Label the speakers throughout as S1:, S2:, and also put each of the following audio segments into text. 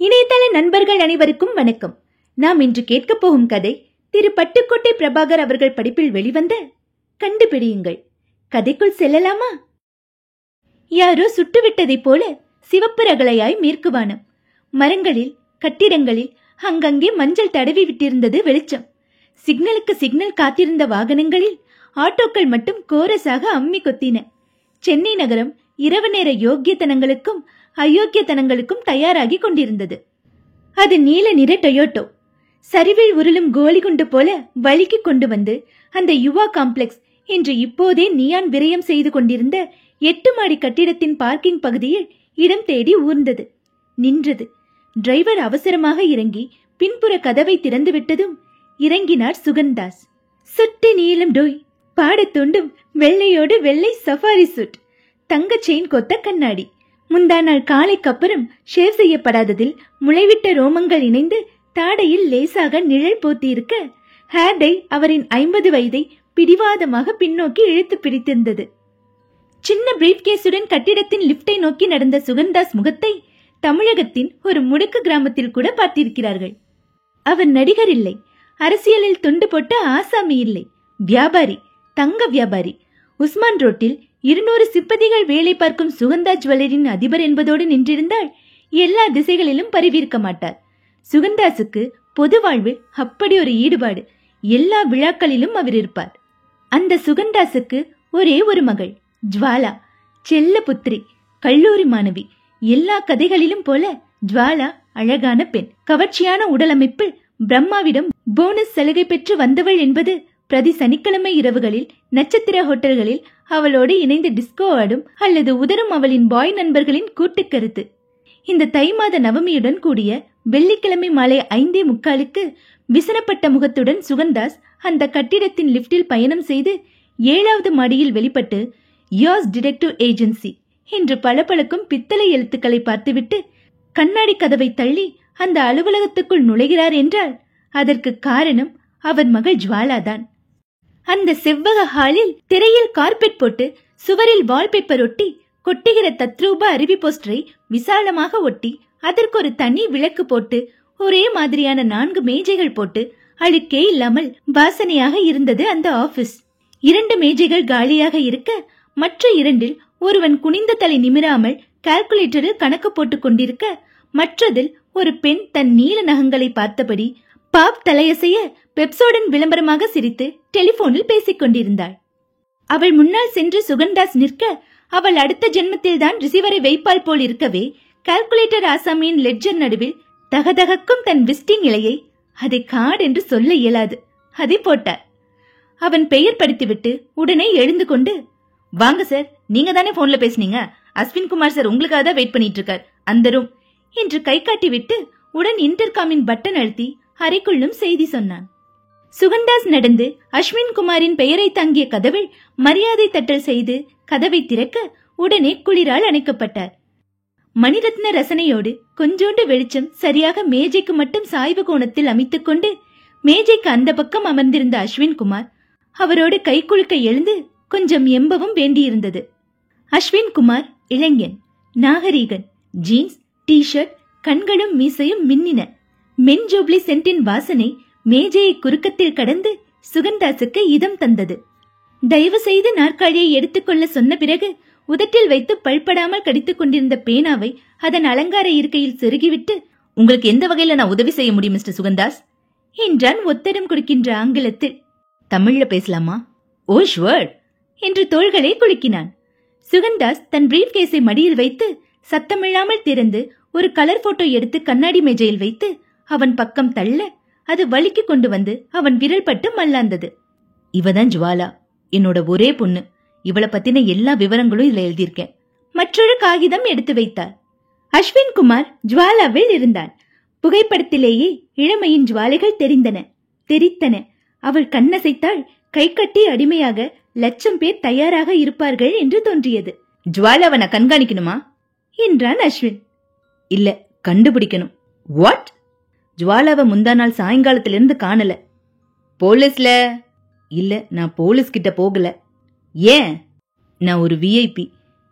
S1: இணையதள நண்பர்கள் அனைவருக்கும் வணக்கம். நாம் இன்று கேட்கப் போகும் கதை திரு பட்டுக்கோட்டை பிரபாகர் அவர்கள் படிப்பில் வெளிவந்த கண்டுபிடியுங்கள். கதைக்குள் செல்லலாமா? யாரோ சுட்டுவிட்டதைப் போல சிவப்பு ரகளையாய் மேற்கு வானம். மரங்களில், கட்டிடங்களில் அங்கங்கே மஞ்சள் தடவி விட்டிருந்தது வெளிச்சம். சிக்னலுக்கு சிக்னல் காத்திருந்த வாகனங்களில் ஆட்டோக்கள் மட்டும் கோரஸாக அம்மி கொத்தின. சென்னை நகரம் இரவு நேர யோக்கியத்தனங்களுக்கும் அயோக்கியத்தனங்களுக்கும் தயாராகி கொண்டிருந்தது. அது நீல நிற டொயோட்டோ. சரிவில் உருளும் கோலிகுண்டு போல வலிக்கு கொண்டு வந்து அந்த யுவா காம்ப்ளெக்ஸ் என்று இப்போதே நியான் விரயம் செய்து கொண்டிருந்த 8 மாடி கட்டிடத்தின் பார்க்கிங் பகுதியில் இடம் தேடி ஊர்ந்தது. நின்றது. டிரைவர் அவசரமாக இறங்கி பின்புற கதவை திறந்து விட்டதும் இறங்கினார் சுகந்தாஸ். சுட்டி நீளம் டோய், பாடத்தூண்டும் வெள்ளையோடு வெள்ளை சஃபாரி சூட், தங்க செயின் கொத்த கண்ணாடி. முந்தா நாள் காலைக்கப்புறம் ஷேவ் செய்யப்படாததில் முளைவிட்ட ரோமங்கள் இணைந்து தாடையில் லேசாக நிழல் போத்தியிருக்க ஹேர் டை அவரின் 50 வயதை பிடிவாதமாக பின்னோக்கி இழுத்து பிடித்திருந்தது. சின்ன பிரீஃப் கேஸுடன் கட்டிடத்தின் லிப்டை நோக்கி நடந்த சுகந்தாஸ் முகத்தை தமிழகத்தின் ஒரு முடுக்கு கிராமத்தில் கூட பார்த்திருக்கிறார்கள். அவர் நடிகர் இல்லை, அரசியலில் துண்டு போட்ட ஆசாமி இல்லை, வியாபாரி, தங்க வியாபாரி. உஸ்மான் ரோட்டில் 200 சிப்பதிகள் வேலை பார்க்கும் சுகந்தா ஜுவல்லரின் அதிபர் என்பதோடு நின்றிருந்தால் எல்லா திசைகளிலும் பரவியிருக்க மாட்டார். சுகந்தாசுக்கு பொது வாழ்வில் அப்படி ஒரு ஈடுபாடு. எல்லா விழாக்களிலும் அவர் இருப்பார். அந்த சுகந்தாசுக்கு ஒரே ஒரு மகள், ஜுவாலா, செல்ல புத்திரி, கல்லூரி மாணவி. எல்லா கதைகளிலும் போல ஜுவாலா அழகான பெண், கவர்ச்சியான உடலமைப்பில் பிரம்மாவிடம் போனஸ் சலுகை பெற்று வந்தவள் என்பது பிரதி சனிக்கிழமை இரவுகளில் நட்சத்திர ஹோட்டல்களில் அவளோடு இணைந்து டிஸ்கோ ஆடும் அல்லது உதரும் அவளின் பாய் நண்பர்களின் கூட்டுக்கருத்து. இந்த தை மாத நவமியுடன் கூடிய வெள்ளிக்கிழமை மாலை 5:45 விசனப்பட்ட முகத்துடன் சுகந்தாஸ் அந்த கட்டிடத்தின் லிப்டில் பயணம் செய்து 7வது மாடியில் வெளிப்பட்டு யோர்ஸ் டிடெக்டிவ் ஏஜென்சி என்று பளபளக்கும் பித்தளை எழுத்துக்களை பார்த்துவிட்டு கண்ணாடி கதவை தள்ளி அந்த அலுவலகத்துக்குள் நுழைகிறார் என்றால் அதற்கு காரணம் அவர் மகள் ஜுவாலாதான். அந்த செவ்வக ஹாலில் திரையில் கார்பெட் போட்டு சுவரில் வால்பேப்பர் ஒட்டி கொட்டுகிற தத்ரூப அருவி போஸ்டரை விசாலமாக ஒட்டி அதற்கு ஒரு தனி விளக்கு போட்டு ஒரே மாதிரியான 4 மேஜைகள் போட்டு அழுக்கே இல்லாமல் வாசனையாக இருந்தது அந்த ஆபீஸ். 2 மேஜைகள் காலியாக இருக்க மற்ற 2இல் ஒருவன் குனிந்த தலை நிமிராமல் கால்குலேட்டரில் கணக்கு போட்டுக் கொண்டிருக்க மற்றதில் ஒரு பெண் தன் நீல நகங்களை பார்த்தபடி பாப் தலையசைய பெப்சோடன் விளம்பரமாக சிரித்து டெலிபோனில் பேசிக் கொண்டிருந்தாள். அவள் முன்னால் சென்று சுகந்தாஸ் நிற்க அவள் அடுத்த ஜென்மத்தில் தான் ரிசீவரை வைப்பாள் போல் இருக்கவே கால்குலேட்டர் ஆசாமியின் லெட்ஜர் நடுவில் தகதகக்கும் தன் விசிட்டிங் இலையை, அதை கார்டு என்று சொல்ல இயலாது, அதை போட்டார். அவன் பெயர் படித்துவிட்டு உடனே எழுந்து கொண்டு, வாங்க சார், நீங்க தானே போன்ல பேசுனீங்க, அஸ்வின் குமார் சார் உங்களுக்காக தான் வெயிட் பண்ணிட்டு இருக்கார், அந்த ரூம் என்று கை காட்டிவிட்டு உடன் இன்டர்காமின் பட்டன் அழுத்தி அறைக்குள்ளும் செய்தி சொன்னான். சுகந்தாஸ் நடந்து அஸ்வின் குமாரின் பெயரை தாங்கிய கதவில் மரியாதை தட்டல் செய்து கதவை திறக்க உடனே குளிரால் அணைக்கப்பட்டார். மணிரத்ன ரசனையோடு கொஞ்சோண்டு வெளிச்சம் சரியாக மேஜைக்கு மட்டும் சாய்வு கோணத்தில் அமைத்துக் கொண்டு மேஜைக்கு அந்த பக்கம் அமர்ந்திருந்த அஸ்வின் குமார் அவரோடு கை குலுக்க எழுந்து கொஞ்சம் எம்பவும் வேண்டியிருந்தது. அஸ்வின் குமார் இளைஞன், நாகரீகன், ஜீன்ஸ், டிஷர்ட், கண்களும் மீசையும் மின்னின. மென் ஜூப்ளி சென்டின் வாசனை மேஜையை குறுக்கத்தில் கடந்து சுகந்தாசுக்கு இதம் தந்தது. தயவு செய்து நாற்காலியை எடுத்துக்கொள்ள சொன்ன பிறகு உதட்டில் வைத்து பல்படாமல் கடித்துக் கொண்டிருந்த பேனாவை அதன் அலங்கார இருக்கையில் செருகிவிட்டு, உங்களுக்கு எந்த வகையில நான் உதவி செய்ய முடியும் மிஸ்டர் சுகந்தாஸ் என்றான் ஒத்தடம் கொடுக்கின்ற ஆங்கிலத்தில். தமிழ்ல பேசலாமா? ஓ ஷுவர் என்று தோள்களை குலுக்கினான். சுகந்தாஸ் தன் பிரீஃப் கேஸை மடியில் வைத்து சத்தமில்லாமல் திறந்து ஒரு கலர் போட்டோ எடுத்து கண்ணாடி மேஜையில் வைத்து அவன் பக்கம் தள்ள அது வலிக்கு கொண்டு வந்து அவன் விரல் பட்டு மல்லாந்தது. இவதான் ஜுவாலா, என்னோட ஒரே பொண்ணு. இவளை பத்தின எல்லா விவரங்களும் இதுல எழுதியிருக்கேன். மற்றொரு காகிதம் எடுத்து வைத்தார். அஸ்வின் குமார் ஜுவாலாவில் இருந்தான். புகைப்படத்திலேயே இளமையின் ஜுவாலைகள் தெரித்தன. அவள் கண்ணசைத்தால் கை கட்டி அடிமையாக 1,00,000 பேர் தயாராக இருப்பார்கள் என்று தோன்றியது. ஜுவாலாவை நான் கண்காணிக்கணுமா என்றான் அஸ்வின். இல்ல, கண்டுபிடிக்கணும். வாட்? ஜுவாலாவை முந்தா நாள் சாயங்காலத்திலிருந்து காணல. போலீஸ்ல? இல்ல, நான் போலீஸ் கிட்ட போகல. ஏன்? நான் ஒரு விஐபி.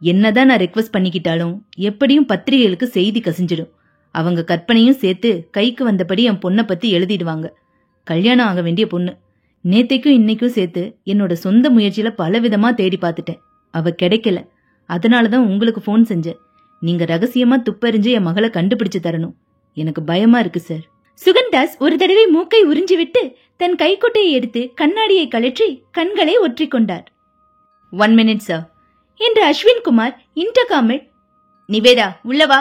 S1: என்னதான் நான் ரெக்வெஸ்ட் பண்ணிக்கிட்டாலும் எப்படியும் பத்திரிகைகளுக்கு செய்தி கசிஞ்சிடும். அவங்க கற்பனையும் சேர்த்து கைக்கு வந்தபடி என் பொண்ணை பத்தி எழுதிடுவாங்க. கல்யாணம் ஆக வேண்டிய பொண்ணு. நேத்தைக்கும் இன்னைக்கும் சேர்த்து என்னோட சொந்த முயற்சியில பலவிதமா தேடி பார்த்துட்டேன். அவ கிடைக்கல. அதனாலதான் உங்களுக்கு போன் செஞ்சேன். நீங்க ரகசியமா துப்பறிஞ்சு என் மகளை கண்டுபிடிச்சு தரணும். எனக்கு பயமா இருக்கு சார். சுகந்தாஸ் ஒரு தடவை மூக்கை உறிஞ்சிவிட்டு தன் கைக்குட்டையை எடுத்து கண்ணாடியை கழற்றி கண்களை ஒற்றிக்கொண்டார். 1 minute சார் என்று அஸ்வின்குமார் இன்டர்காமில் நிவேதா உள்ளவா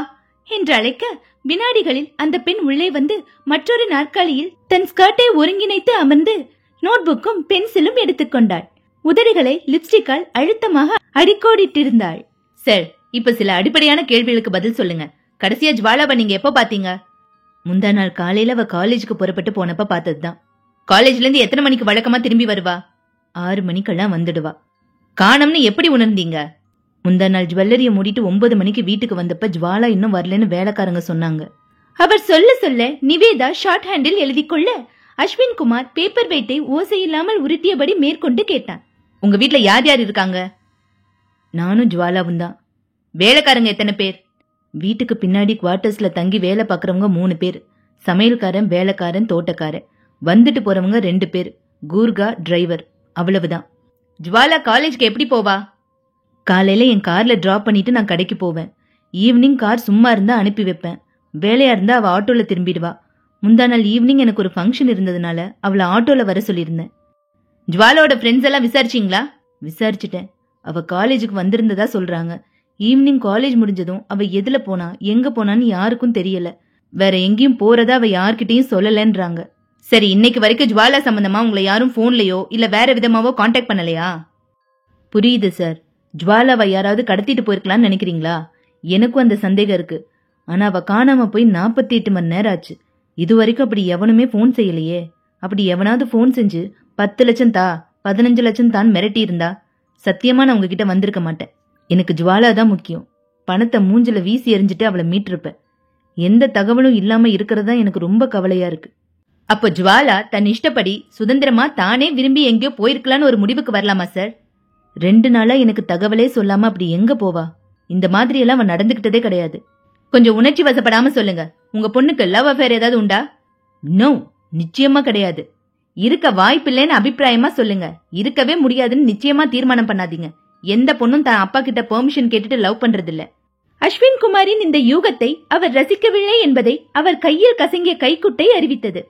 S1: என்று அழைக்க, வினாடிகளில் அந்த பெண் உள்ளே வந்து மற்றொரு நாற்காலியில் தன் ஸ்கர்ட்டை ஒருங்கிணைத்து அமர்ந்து நோட்புக்கும் பென்சிலும் எடுத்துக்கொண்டாள். உதடுகளை லிப்ஸ்டிக்கால் அழுத்தமாக அடிக்கோடிட்டிருந்தாள். சார், இப்ப சில அடிப்படையான கேள்விகளுக்கு பதில் சொல்லுங்க. கடைசியா ஜுவாலாவை நீங்க எப்ப பாத்தீங்க? முந்தா நாள் காலையில அவ காலேஜுக்கு புறப்பட்டு போனப்ப பார்த்ததுதான். காலேஜ்ல இருந்து எத்தனை மணிக்கு வழக்கமா திரும்பி வருவா? 6 மணிக்கெல்லாம் வந்துடுவா. காணம்னு எப்படி உணர்ந்தீங்க? முந்தா நாள் ஜுவல்லரிய மூடிட்டு 9 மணிக்கு வீட்டுக்கு வந்தப்ப ஜுவாலா இன்னும் வரலன்னு வேலைக்காரங்க சொன்னாங்க. அவர் சொல்ல சொல்ல நிவேதா ஷார்ட் ஹேண்டில் எழுதி கொள்ள, அஸ்வின்குமார் பேப்பர் வெயிட்டை ஓசையில்லாமல் உருட்டியபடி மேற்கொண்டு கேட்டான். உங்க வீட்டுல யார் யார் இருக்காங்க? நானும் ஜுவாலாவும் தான். வேலைக்காரங்க எத்தனை பேர்? வீட்டுக்கு பின்னாடி குவார்டர்ஸ்ல தங்கி வேலை பாக்குறவங்க 3 பேர். சமையல்காரன், வேலைக்காரன், தோட்டக்காரன். வந்துட்டு போறவங்க 2 பேர். கூர்கா, டிரைவர். அவ்வளவுதான். ஜுவாலா காலேஜ்க்கு எப்படி போவா? காலையில என் கார்ல டிராப் பண்ணிட்டு நான் கடைக்கு போவேன். ஈவினிங் கார் சும்மா இருந்தா அனுப்பி வைப்பேன். வேலையா இருந்தா அவ ஆட்டோல திரும்பிடுவா. முந்தா நாள் ஈவினிங் எனக்கு ஒரு ஃபங்க்ஷன் இருந்ததுனால அவளை ஆட்டோல வர சொல்லியிருந்தேன். ஜுவாலாவோட ஃப்ரெண்ட்ஸ் எல்லாம் விசாரிச்சிங்களா? விசாரிச்சுட்டேன். அவ காலேஜுக்கு வந்திருந்ததா சொல்றாங்க. ஈவினிங் காலேஜ் முடிஞ்சதும் அவ எதுல போனா எங்க போனான்னு யாருக்கும் தெரியல. வேற எங்கேயும் போறதா அவ யார்கிட்டயும் சொல்லலன்றாங்க. சரி, இன்னைக்கு வரைக்கும் ஜுவாலா சம்பந்தமா உங்களை யாரும் போன்லயோ இல்ல வேற விதமாவோ கான்டாக்ட் பண்ணலையா? புரியுது சார். ஜுவாலாவை யாராவது கடத்திட்டு போயிருக்கலாம்னு நினைக்கிறீங்களா? எனக்கும் அந்த சந்தேகம் இருக்கு. ஆனா அவ காணாம போய் 48 மணி நேரம் ஆச்சு. இது வரைக்கும் அப்படி எவனுமே போன் செய்யலையே. அப்படி எவனாவது போன் செஞ்சு 10 லட்சம் தா 15 லட்சம் தான் மிரட்டி இருந்தா சத்தியமா நான் உங்ககிட்ட வந்திருக்க மாட்டேன். எனக்கு ஜுவாலா தான் முக்கியம். பணத்தை மூஞ்சில வீசி எறிஞ்சிட்டு அவளை மீட்டிருப்பேன். எந்த தகவலும் இல்லாம இருக்கிறதா எனக்கு ரொம்ப கவலையா இருக்கு. அப்போ ஜுவாலா தன் இஷ்டப்படி சுதந்திரமா தானே விரும்பி எங்கேயோ போயிருக்கலான்னு ஒரு முடிவுக்கு வரலாமா சார்? 2 நாளா எனக்கு தகவலே சொல்லாம அப்படி எங்க போவா? இந்த மாதிரி எல்லாம் அவன் நடந்துகிட்டதே கிடையாது. கொஞ்சம் உணர்ச்சி வசப்படாம சொல்லுங்க. உங்க பொண்ணுக்கு லவ் அஃபேர் ஏதாவது உண்டா? நோ, நிச்சயமா கிடையாது. இருக்க வாய்ப்பில்லைன்னு அபிப்பிராயமா சொல்லுங்க. இருக்கவே முடியாதுன்னு நிச்சயமா தீர்மானம் பண்ணாதீங்க. எந்த பொண்ணும் தான் அப்பா கிட்ட பெர்மிஷன் கேட்டுட்டு லவ் பண்றது இல்ல. அஸ்வின்குமாரின் இந்த யூகத்தை அவர் ரசிக்கவில்லை என்பதை அவர் கையில் கசங்கிய கைக்குட்டை அறிவித்தது.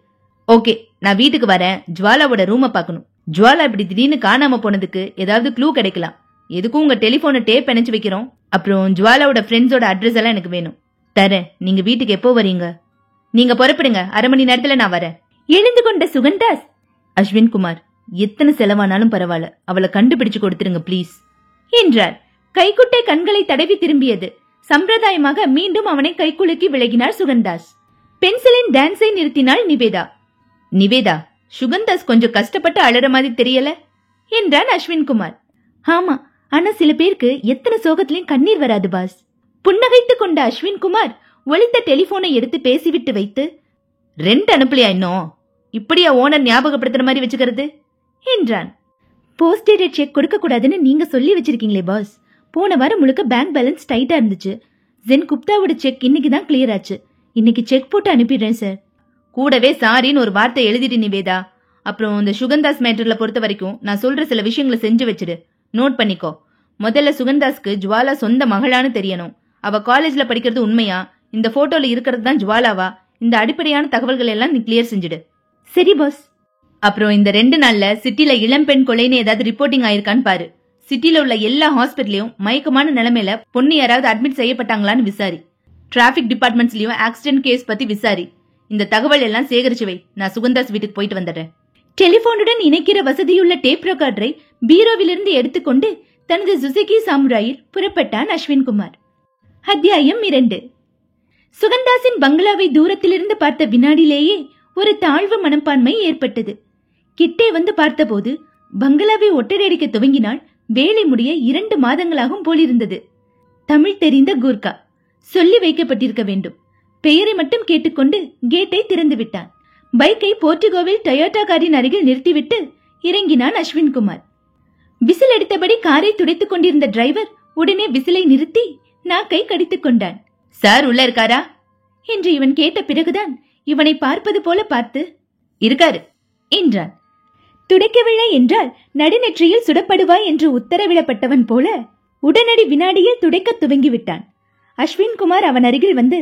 S1: ஓகே, நான் வீட்டுக்கு வரேன். ஜுவாலாவோட ரூமை பார்க்கணும். ஜுவாலா இப்படி திடீர்னு காணாம போனதுக்கு ஏதாவது க்ளூ கிடைக்கலாம். எதுக்கும் உங்க டெலிபோனை டேப் இணைச்சு வைக்கிறோம். அப்புறம் ஜுவாலாவோட ஃப்ரெண்ட்ஸோட அட்ரஸ் எல்லாம் எனக்கு வேணும். தரேன். நீங்க வீட்டுக்கு எப்போ வரீங்க? நீங்க புறப்படுங்க. 1/2 மணி நேரத்துல நான் வரேன். எழுந்து கொண்ட சுகந்தாஸ், அஸ்வின்குமார், எத்தனை செலவானாலும் பரவாயில்ல, அவளை கண்டுபிடிச்சு கொடுத்துருங்க பிளீஸ் என்றார். கைக்குட்டை கண்களை தடவி திரும்பியது. சம்பிரதாயமாக மீண்டும் அவனை கைக்குலுக்கி விலகினார் சுகந்தாஸ். பென்சிலின் டான்ஸை நிறுத்தினாள் நிவேதா. நிவேதா, சுகந்தாஸ் கொஞ்சம் கஷ்டப்பட்டு அழற மாதிரி தெரியல என்றான் அஸ்வின்குமார். ஆமா, ஆனா சில பேருக்கு எத்தனை சோகத்திலையும் கண்ணீர் வராது பாஸ். புன்னகைத்துக் கொண்ட அஸ்வின்குமார் ஒளித்த டெலிபோனை எடுத்து பேசிவிட்டு வைத்து, ரெண்ட் அனுப்பலையா இன்னும்? இப்படியா ஓனர் ஞாபகப்படுத்துற மாதிரி வச்சுக்கிறது என்றான். போஸ்டேட் செக் கொடுக்க கூடாதுன்னு நீங்க சொல்லி வச்சிருக்கீங்களே பாஸ். போன வாரம் முழுக்க பேங்க் பேலன்ஸ் டைட்டா இருந்துச்சு. ஜென் குப்தாவோட செக் இன்னைக்கு தான் கிளியர் ஆச்சு. இன்னைக்கு செக் போட்டு அனுப்பிடுறேன் சார். கூடவே சாரின்னு ஒரு வார்த்தை எழுதிட்டு நிவேதா. அப்புறம் இந்த சுகந்தாஸ் மேட்டர்ல பொறுத்த வரைக்கும் நான் சொல்ற சில விஷயங்களை செஞ்சு வச்சிடு. நோட் பண்ணிக்கோ. முதல்ல சுகந்தாஸ்க்கு ஜுவாலா சொந்த மகளான்னு தெரியணும். அவ காலேஜ்ல படிக்கிறது உண்மையா, இந்த போட்டோல இருக்கிறது தான் ஜுவாலாவா, இந்த அடிப்படையான தகவல்கள் எல்லாம் நீ கிளியர் செஞ்சிடு. சரி பாஸ். அப்புறம் இந்த 2 நாள்ல சிட்டில இளம்பெண் கொலைன்னு ஏதாவது ரிப்போர்ட்டிங் ஆயிருக்கான்னு பாரு. சிட்டில உள்ள எல்லா ஹாஸ்பிட்டலையும் மயக்கமான நிலைமையில பொண்ணு யாராவது அட்மிட் செய்யப்பட்டாங்களான்னு விசாரி. டிராபிக் டிபார்ட்மெண்ட்ஸ்லயும் ஆக்சிடென்ட் கேஸ் பத்தி விசாரி. இந்த தகவல் எல்லாம் சேகரிச்சு வை. நான் சுகந்தாஸ் வீட்டுக்கு போயிட்டு வந்துடுறேன். டெலிபோனுடன் இணைக்கிற வசதியுள்ள டேப் ரெக்கார்டரை பீரோவிலிருந்து எடுத்துக்கொண்டு தனது சுசுகி சாமுராயில் புறப்பட்டான் அஸ்வின்குமார். அத்தியாயம் 2. சுகந்தாஸின் பங்களாவை தூரத்திலிருந்து பார்த்த வினாடிலேயே ஒரு தாழ்வு மனப்பான்மை ஏற்பட்டது. கிட்டே வந்து பார்த்தபோது பங்களாவை ஒட்டடைக்க துவங்கினால் வேலை முடிய 2 மாதங்களாகும் போலிருந்தது. தமிழ் தெரிந்த கூர்கா. சொல்லி வைக்கப்பட்டிருக்க வேண்டும். பெயரை மட்டும் கேட்டுக்கொண்டு கேட்டை திறந்து விட்டான். பைக்கை போர்டிகோவில் டொயோட்டா காரின் அருகில் நிறுத்திவிட்டு இறங்கினான் அஸ்வின்குமார். விசில் அடித்தபடி காரை துடைத்துக் கொண்டிருந்த டிரைவர் உடனே விசிலை நிறுத்தி நாக்கை கடித்துக் கொண்டான். சார் உள்ள இருக்காரா என்று இவன் கேட்ட பிறகுதான் இவனை பார்ப்பது போல பார்த்து இருக்காரு என்றான். துடைக்கவில்லை என்றால் நடுநெற்றியில் சுடப்படுவாய் என்று உத்தரவிடப்பட்டவன் போல உடனடி வினாடியில் துடைக்க துவங்கிவிட்டான். அஸ்வின்குமார் அவன் அருகில் வந்து,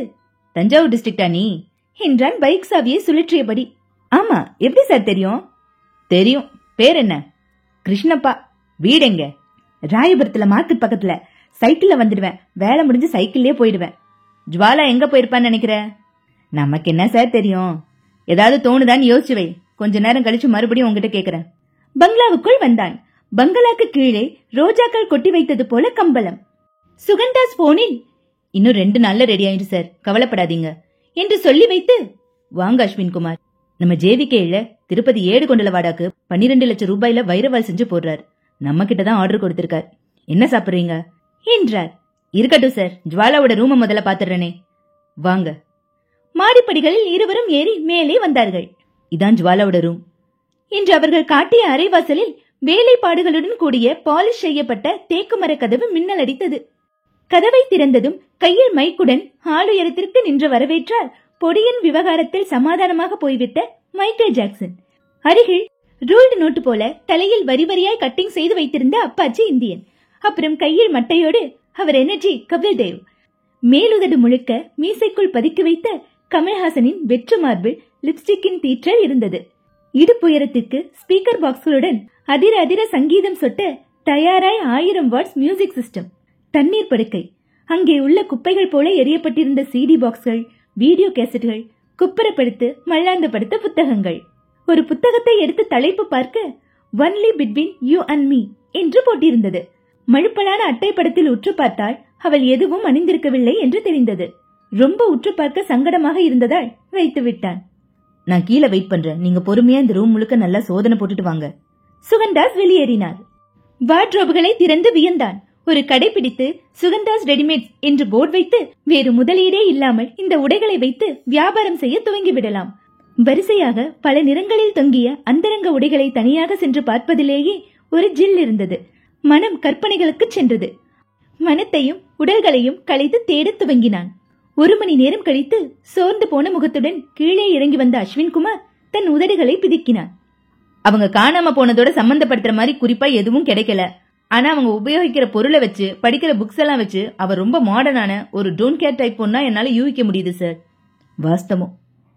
S1: தஞ்சாவூர் டிஸ்ட்ரிக்டா நீ என்றான் பைக் சாவியை சுழற்றியபடி. ஆமா, எப்படி சார் தெரியும்? தெரியும். பேர் என்ன? கிருஷ்ணப்பா. வீடெங்க? ராயபுரத்துல மார்க்கெட் பக்கத்துல. சைக்கிள்ல வந்துடுவேன், வேலை முடிஞ்சு சைக்கிள்லயே போயிடுவேன். ஜுவாலா எங்க போயிருப்பான்னு நினைக்கிற? நமக்கு என்ன சார் தெரியும், ஏதாவது தோணுதான்னு யோசிச்சு வை, கொஞ்ச நேரம் கழிச்சு மறுபடியும் உங்ககிட்ட கேக்குறேன். பங்களாவுக்குள் வந்தான். பங்களாக்கு கீழே ரோஜாக்கள் கொட்டி வைத்தது போல கம்பளம். சுகந்தாஸ் போனில், இன்னும் 2 நாள்ல ரெடி ஆயிடு சார், கவலைப்படாதீங்க என்று சொல்லி வைத்து, வாங்க அஸ்வின்குமார், நம்ம ஜேவிகேல திருப்பதி 7 கொண்டல வாடாக்கு 12 லட்சம் ரூபாயில வைரவால் செஞ்சு போடுறார். நம்ம கிட்டதான் ஆர்டர் கொடுத்திருக்கார். என்ன சாப்பிடுறீங்க என்றார். இருக்கட்டும் சார், ஜுவாலாவோட ரூம முதல்ல பாத்துறேனே, வாங்க. மாடிப்படிகளில் இருவரும் ஏறி மேலே வந்தார்கள். இதான் ஜுவாலாவோட ரூம் என்று அவர்கள் காட்டிய அரைவாசலில் வேலைப்பாடுகளுடன் கூடிய பாலிஷ் செய்யப்பட்ட தேக்கு மர கதவு மின்னல் அடித்தது. கதவை திறந்ததும் கையில் மைக்குடன் ஆளுயரத்திற்கு நின்று வரவேற்றார் பொடியின் விவகாரத்தில் சமாதானமாக போய்விட்ட மைக்கேல் ஜாக்சன். அருகில் ரூல்டு நோட்டு போல தலையில் வரி வரியாய் கட்டிங் செய்து வைத்திருந்த அப்பாச்சி இந்தியன். அப்புறம் கையில் மட்டையோடு அவர் எனர்ஜி கபில் தேவ். மேலுதடு முழுக்க மீசைக்குள் பதுக்கி வைத்த கமல்ஹாசனின் வெற்று மார்பிள் லிப்ஸ்டிக்கின் தீற்றல் இருந்தது. இடுப்புயரத்திற்கு ஸ்பீக்கர் பாக்ஸ்களுடன் அதிர அதிர சங்கீதம் சொட்ட தயாராய் 1000 வாட்ஸ் மியூசிக் சிஸ்டம். தண்ணீர் படுக்கை. அங்கே உள்ள குப்பைகள் போல எரியப்பட்டிருந்த சிடி பாக்ஸ்கள், வீடியோ கேசட்டுகள், குப்பரப்படுத்து மல்லாந்தப்படுத்த புத்தகங்கள். ஒரு புத்தகத்தை எடுத்து தலைப்பு பார்க்க only between you and me என்று போட்டிருந்தது. மழுப்பலான அட்டை படத்தில் உற்று பார்த்தால் அவள் எதுவும் அணிந்திருக்கவில்லை என்று தெரிந்தது. ரொம்ப உற்று பார்க்க சங்கடமாக இருந்ததால் வைத்து விட்டான். நான் கீழே வெயிட் பண்றேன், நீங்க பொறுமையா இந்த ரூம் முழுக்க நல்லா சோதனை போட்டுட்டு வாங்க. சுகந்தாஸ் வெளியேறினார். வார்ட்ரோபுகளை திறந்து வியந்தான். ஒரு கடை பிடித்து சுகந்தாஸ் ரெடிமேட் என்று போர்டு வைத்து வேறு முதலீடே இல்லாமல் இந்த உடைகளை வைத்து வியாபாரம் செய்ய துவங்கிவிடலாம். வரிசையாக பல நிறங்களில் தொங்கிய அந்தரங்க உடைகளை தனியாக சென்று பார்ப்பதிலேயே ஒரு ஜில் இருந்தது. மனம் கற்பனைகளுக்கு சென்றது. மனத்தையும் உடல்களையும் களைத்து தேட துவங்கினான். 1 மணி நேரம் கழித்து சோர்ந்து போன முகத்துடன் கீழே இறங்கி வந்த அஸ்வின்குமார் தன் உதடுகளை பிதுக்கினான். அவங்க காணாம போனதோட சம்பந்தப்படுத்துற மாதிரி குறிப்பா எதுவும் கிடைக்கல. ஆனா அவங்க உபயோகிக்கிற பொருளை வச்சு, படிக்கிற புக்ஸ் எல்லாம் வச்சு அவ ரொம்ப மாடர்னான ஒரு டோன்ட் கேர் டைப் பொண்ணா என்னால யூகிக்க முடியுது சார். வாஸ்தவம்,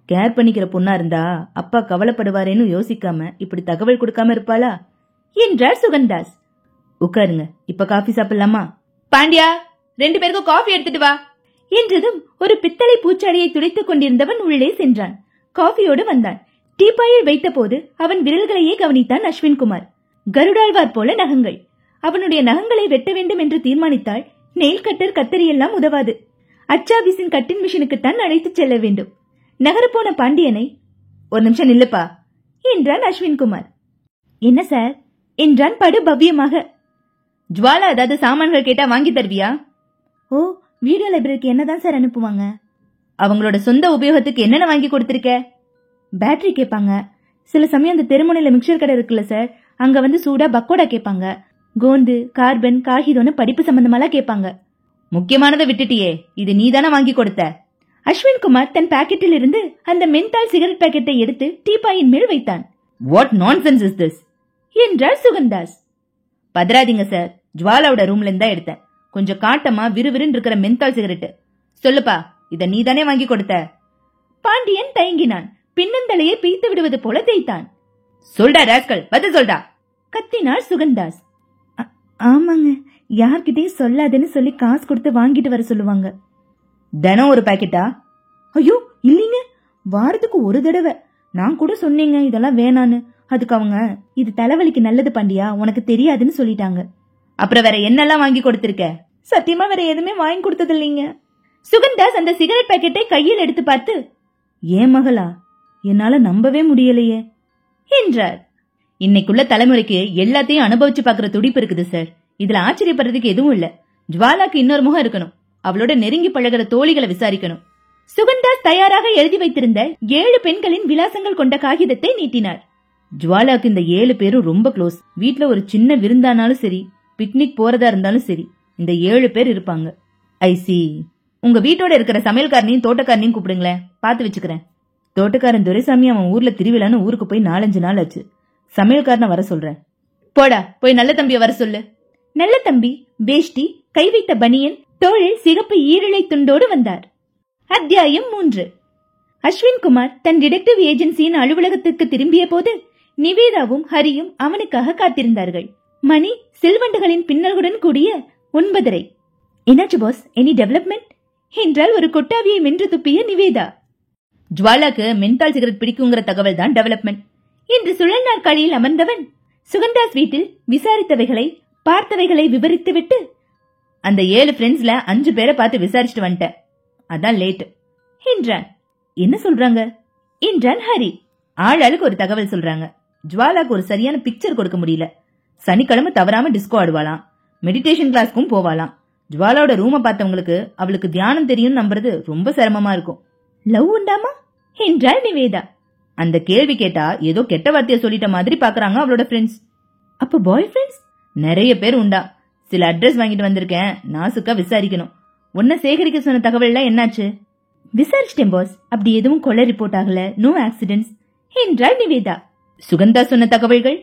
S1: கேர் பண்ணிக்கிற பொண்ணா இருந்தா அப்பா கவலைப்படுவாரேன்னு யோசிக்காம இப்படி தகவல் கொடுக்காம இருப்பாளா என்றார் சுகந்தாஸ். உட்காருங்க, இப்ப காஃபி சாப்பிடலாமா? பாண்டியா, 2 பேருக்கும் காஃபி எடுத்துட்டு வா என்றதும் ஒரு பித்தளை பூச்சாடியை துடைத்துக் கொண்டிருந்தவன் உள்ளே சென்றான். காஃபியோடு வந்தான். டீப்பாயில் வைத்த போது அவன் விரல்களையே கவனித்தான் அஸ்வின்குமார். கருடாழ்வார் போல நகங்கள். அவனுடைய நகங்களை வெட்ட வேண்டும் என்று தீர்மானித்தால் நெயில் கட்டர் கத்தரியெல்லாம் உதவாது. அச்சாபீஸின் கட்டிங் மிஷினுக்குத்தான் அழைத்துச் செல்ல வேண்டும். நகரப்போன பாண்டியனை, ஒரு நிமிஷம் நில்லுப்பா என்றான் அஸ்வின்குமார். என்ன சார் என்றான் படு பவ்யமாக. ஜுவாலா ஏதாவது சாமான்கள் கேட்டா வாங்கி தருவியா? ஓ, வீடியோ லைப்ரரிக்கு என்னதான் சார் அனுப்புவாங்க? அவங்களோட சொந்த உபயோகத்துக்கு என்னென்ன வாங்கி கொடுத்திருக்க? பேட்டரி கேட்பாங்க. சில சமயம் அந்த தெருமுனையில மிக்சர் கடை இருக்குல்ல சார், அங்க வந்து சூடா பக்கோடா கேட்பாங்க. கோந்து, கார்பன், காகிதம்னு படிப்பு சம்பந்தமாலாம் கேட்பாங்க. முக்கியமானதை விட்டுட்டியே, இது நீதானே வாங்கி கொடுத்த? அஸ்வின்குமார் தன் பாக்கெட்டில் இருந்து அந்த மென்தால் சிகரெட் பாக்கெட்டை எடுத்து டீப்பாயின் மேல் வைத்தான். வாட் நான்சென்ஸ் இஸ் திஸ் என்றார் சுகந்தாஸ். பதறாதீங்க சார், ஜுவாலாவோட ரூம்ல இருந்தா எடுத்தேன். கொஞ்சம் காட்டமா விறுவிறுன்னு இருக்கிற மென்தால் சிகரெட். சொல்லுப்பா, இத நீதானே வாங்கி கொடுத்த? பாண்டியன் தயங்கினான். பின்னந்தலையை பீத்து விடுவது போல தேய்த்தான். சொல்டா ராஸ்கல், பதில் சொல்டா கத்தினார் சுகந்தாஸ். ஆமாங்க, யார்கிட்டயும் சொல்லாதேன்னு சொல்லி காசு கொடுத்து வாங்கிட்டு வர சொல்லுவாங்க. தினம் ஒரு பாக்கெட்டா? ஐயோ இல்லீங்க, வாரத்துக்கு ஒரு தடவை. நான் கூட சொன்னீங்க இதெல்லாம் வேணான்னு. அதுக்கு அவங்க, இது தலைவலிக்கு நல்லது பாண்டியா, உனக்கு தெரியாதுன்னு சொல்லிட்டாங்க. அப்புறம் வேற என்னெல்லாம் வாங்கி கொடுத்திருக்க? சத்தியமா வேற எதுவுமே வாங்கி கொடுத்தது இல்லைங்க. சுகந்தாஸ் அந்த சிகரெட் பாக்கெட்டை கையில் எடுத்து பார்த்து, ஏன் மகளா, என்னால நம்பவே முடியலையே என்றார். இன்னைக்குள்ள தலைமுறைக்கு எல்லாத்தையும் அனுபவிச்சு பாக்குற துடிப்பு இருக்குது சார். இதுல ஆச்சரியப்படுறதுக்கு எதுவும் இல்ல. ஜுவாலாக்கு இன்னொரு முகம் இருக்கணும். அவளோட நெருங்கி பழகிற தோழிகளை விசாரிக்கணும். சுகந்தாஸ் தயாராக எழுதி வைத்திருந்த 7 பெண்களின் விலாசங்கள் கொண்ட காகிதத்தை நீட்டினார். ஜுவாலாக்கு இந்த 7 பேரும் ரொம்ப க்ளோஸ். வீட்டுல ஒரு சின்ன விருந்தானாலும் சரி, பிக்னிக் போறதா இருந்தாலும் சரி, இந்த 7 பேர் இருப்பாங்க. ஐசி, உங்க வீட்டோட இருக்கிற சமையல்காரனையும் தோட்டக்காரனையும் கூப்பிடுங்களேன், பாத்து வச்சுக்கிறேன். தோட்டக்காரன் துரைசாமி அவன் ஊர்ல திருவிழான்னு ஊருக்கு போய் 4-5 நாள் ஆச்சு. சமையல்காரனை வர சொல்றேன். போடா, போய் நல்ல தம்பிய வர சொல்லு. நல்ல தம்பி வேஷ்டி, கை வைத்த பனியன், தோளில் சிகப்பு ஈரலை துண்டோடு வந்தார். அத்தியாயம் 3. அஸ்வின்குமார் தன் டிடெக்டிவ் ஏஜென்சியின் அலுவலகத்திற்கு திரும்பிய போது நிவேதாவும் ஹரியும் அவனுக்காக காத்திருந்தார்கள். மணி செல்வண்டுகளின் பின்னல்களுடன் கூடிய 9:30. என்னாச்சு பாஸ், எனி டெவலப்மெண்ட் என்றால் ஒரு கொட்டாவியை மென்று துப்பிய நிவேதா. ஜுவாலாக்கு மென்தால் சிகரெட் பிடிக்குங்கிற தகவல் தான் டெவலப்மெண்ட் என்று சுழல் நாற்காலியில் அமர்ந்தவன் சுகந்தாஸ் வீட்டில் விசாரித்தவைகளை பார்த்தவைகளை விவரித்துவிட்டு, அந்த 7 ஃப்ரெண்ட்ஸ்ல 5 பேரை பார்த்து விசாரிச்சுட்டு வந்துட்டேன், அதான் லேட் என்றான். என்ன சொல்றாங்க என்றான் ஹரி. ஆளாளுக்கு ஒரு தகவல் சொல்றாங்க. ஜுவாலாக்கு ஒரு சரியான பிக்சர் கொடுக்க முடியல. சனிக்கிழமை தவறாம டிஸ்கோ ஆடுவாளாம், மெடிடேஷன் கிளாஸ்க்கும் போவாளாம். ஜுவாலாவோட ரூமை பார்த்தவங்களுக்கு அவளுக்கு தியானம் தெரியும் நம்புறது ரொம்ப சிரமமா இருக்கும். லவ் உண்டாமா என்றாள் நிவேதா. அந்த கேள்வி கேட்டா ஏதோ கெட்ட வார்த்தையை சொல்லிட்ட மாதிரி பாக்குறாங்க அவளோட ஃப்ரெண்ட்ஸ். அப்ப பாய் ஃப்ரெண்ட்ஸ் நிறைய பேர் உண்டா. சில அட்ரஸ் வாங்கிட்டு வந்திருக்கேன், நாசுக்கா விசாரிக்கணும். உன்ன சேகரிக்க சொன்ன தகவல் என்னாச்சு? விசாரிச்சிட்டேன் பாஸ், அப்படி எதுவும் கொலை ரிப்போர்ட் ஆகல, நோ ஆக்சிடென்ட்ஸ் என்றாள் நிவேதா. சுகந்தா சொன்ன தகவல்கள்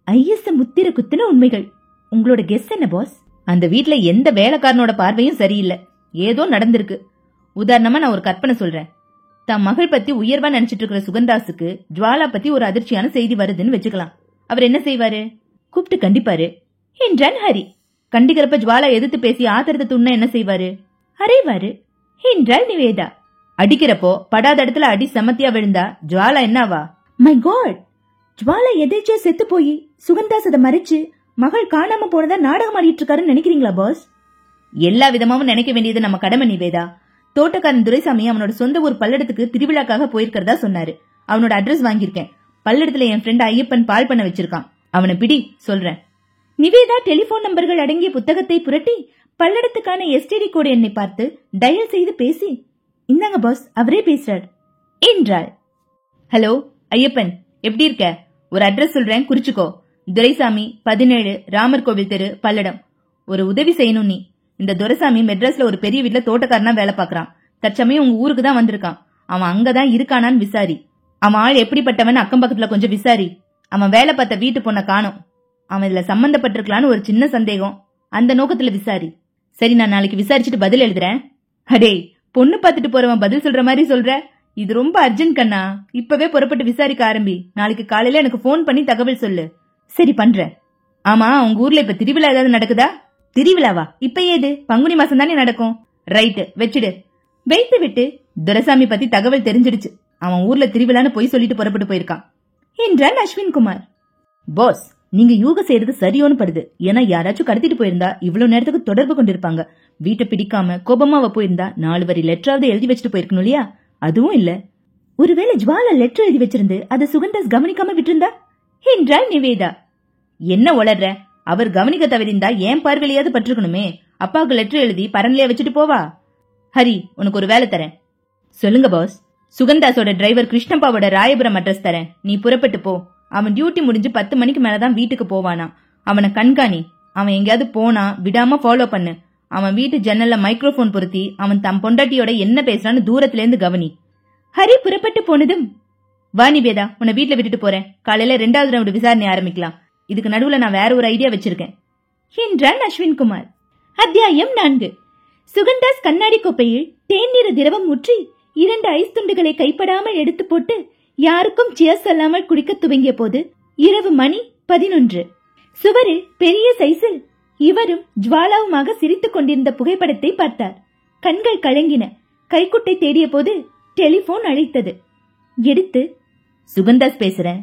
S1: ஐஎஸ் முத்திர குத்துன உண்மைகள். உங்களோட கெஸ் என்ன பாஸ்? அந்த வீட்ல எந்த வேலைக்காரனோட பார்வையும் சரியில்லை, ஏதோ நடந்திருக்கு. உதாரணமா நான் ஒரு கற்பனை சொல்றேன். தம் மகள் பத்தி உயர்வா நினைச்சிட்டு இருக்கிற சுகந்தாஸுக்கு ஜுவாலா பத்தி ஒரு அதிர்ச்சியான செய்தி வருதுன்னு வச்சுக்கலாம். அவர் என்ன செய்வாரு? கூப்பிட்டு கண்டிப்பாரு என்றான் ஹரி. கண்டிக்கிறப்ப ஜுவாலா எதிர்த்து பேசி ஆத்திரத்தை துண்ண என்ன செய்வாரு? அறைவாரு என்றாள் நிவேதா. அடிக்கிறப்போ படாத இடத்துல அடி செமத்தியா விழுந்தா ஜுவாலா என்னவா? மை காட், ஜுவாலா எதேச்சா செத்து போய் சுகந்தாஸ் அதை மறைச்சு மகள் காணாம போனதா நாடகம் ஆடிட்டு இருக்காருன்னு நினைக்கிறீங்களா பாஸ்? எல்லா விதமாவும் நினைக்க வேண்டியது நம்ம கடமை நிவேதா. தோட்டக்காரன் துரைசாமி அவனோட சொந்த ஊர் பல்லடத்துக்கு திருவிழாக்காக போயிருக்கிறதா சொன்னாரு. அவனோட அட்ரஸ் வாங்கியிருக்கேன். பல்லடத்துல என் ஃப்ரெண்ட் ஐயப்பன் பால் பண்ண வச்சிருக்கான். அவனை பிடி, சொல்றேன். நிவேதா டெலிபோன் நம்பர்கள் அடங்கிய புத்தகத்தை புரட்டி பல்லடத்துக்கான எஸ்டிடி கோடு எண்ணை பார்த்து டயல் செய்து பேசி, இந்தாங்க பாஸ், அவரே பேசுறார் என்றாள். ஹலோ ஐயப்பன், எப்படி இருக்க? ஒரு அட்ரஸ் சொல்றேன், குறிச்சுக்கோ. துரைசாமி 17 ராமர் கோவில் தெரு, பல்லடம். ஒரு உதவி செய்யணும் நீ. இந்த துரைசாமி மெட்ராஸ்ல ஒரு பெரிய வீட்டுல தோட்டக்காரனா வேலை பாக்குறான். தற்சமயம் உங்க ஊருக்கு தான் வந்திருக்கான். அவன் அங்கதான் இருக்கானான்னு விசாரி. அவன் ஆள் எப்படிப்பட்டவன் அக்கம் பக்கத்துல கொஞ்சம் விசாரி. அவன் வேலை பார்த்த வீட்டு பொண்ண காணோம். அவன் இதுல சம்பந்தப்பட்டிருக்கலான்னு ஒரு சின்ன சந்தேகம். அந்த நோக்கத்துல விசாரி. சரி, நான் நாளைக்கு விசாரிச்சுட்டு பதில் எழுதுறேன். அடே, பொண்ணு பார்த்துட்டு போறவன் பதில் சொல்ற மாதிரி சொல்ற. இது ரொம்ப அர்ஜென்ட் கண்ணா. இப்பவே புறப்பட்டு விசாரிக்க ஆரம்பி. நாளைக்கு காலையில எனக்கு போன் பண்ணி தகவல் சொல்லு. சரி, பண்றேன். ஆமா, உங்க ஊர்ல இப்ப திருவிழா ஏதாவது நடக்குதா? திருவிழாவா? இப்ப ஏது? பங்குனி மாசம் தானே நடக்கும். ரைட்டு, வச்சிடு. வைத்து விட்டு, துரைசாமி பத்தி தகவல் தெரிஞ்சிடுச்சு. அவன் ஊர்ல திருவிழான்னு போய் சொல்லிட்டு புறப்பட்டு போயிருக்கான் என்றான் அஸ்வின்குமார். பாஸ், நீங்க யூக செய்யறது சரியோன்னு படுது. ஏன்னா யாராச்சும் கடத்திட்டு போயிருந்தா இவ்வளவு நேரத்துக்கு தொடர்பு கொண்டிருப்பாங்க. வீட்டை பிடிக்காம கோபமாவ போயிருந்தா 4 வரி லெட்டராவது எழுதி வச்சுட்டு போயிருக்கணும் இல்லையா? அதுவும் இல்ல. ஒருவேளை ஜுவாலா லெட்டர் எழுதி வச்சிருந்து அதை சுகந்தாஸ் கவனிக்காம விட்டிருந்தா என்றாள் நிவேதா. என்ன உளர்ற? அவர் கவனிக்க தவறிந்தா ஏன் பார்வையிலையாவது பட்டிருக்கணுமே. அப்பாவுக்கு லெட்டர் எழுதி பரன்லையா வச்சுட்டு போவா? ஹரி, உனக்கு ஒரு வேலை தரேன். சொல்லுங்க பாஸ். சுகந்தாஸோட டிரைவர் கிருஷ்ணப்பாவோட ராயபுரம் அட்ரஸ் தரேன். நீ புறப்பட்டு போ. அவன் டியூட்டி முடிஞ்சு 10 மணிக்கு மேலதான் வீட்டுக்கு போவானா. அவனை கண்காணி. அவன் எங்கேயாவது போனா விடாம ஃபாலோ பண்ணு. அவன் வீட்டு ஜன்னல்ல மைக்ரோபோன் பொருத்தி அவன் தம் பொண்டாட்டியோட என்ன பேசுறான்னு தூரத்துல இருந்து கவனி. ஹரி புறப்பட்டு போனதும், வா நிவேதா, உன்னை வீட்டுல விட்டுட்டு போறேன். காலையில 2வது ரவுண்ட் விசாரணை ஆரம்பிக்கலாம். இதுக்கு நடுவுல நான் வேற ஒரு ஐடியா வச்சிருக்கேன் என்றான் அஸ்வின்குமார். அத்தியாயம் 4. சுகந்தாஸ் கண்ணாடி கோப்பையில் தேநீர் திரவம் ஊற்றி 2 ஐஸ் துண்டுகளை கைப்படாமல் எடுத்து போட்டு யாருக்கும் சியர்ஸ் சொல்லாமல் குடிக்க துவங்கிய போது இரவு மணி 11. சுவரில் பெரிய சைஸில் இவரும் ஜுவாலாவுமாக சிரித்துக் கொண்டிருந்த புகைப்படத்தை பார்த்தார். கண்கள் கலங்கின. கைக்குட்டை தேடிய போது டெலிபோன் அழைத்தது. எடுத்து, சுகந்தாஸ் பேசுறேன்.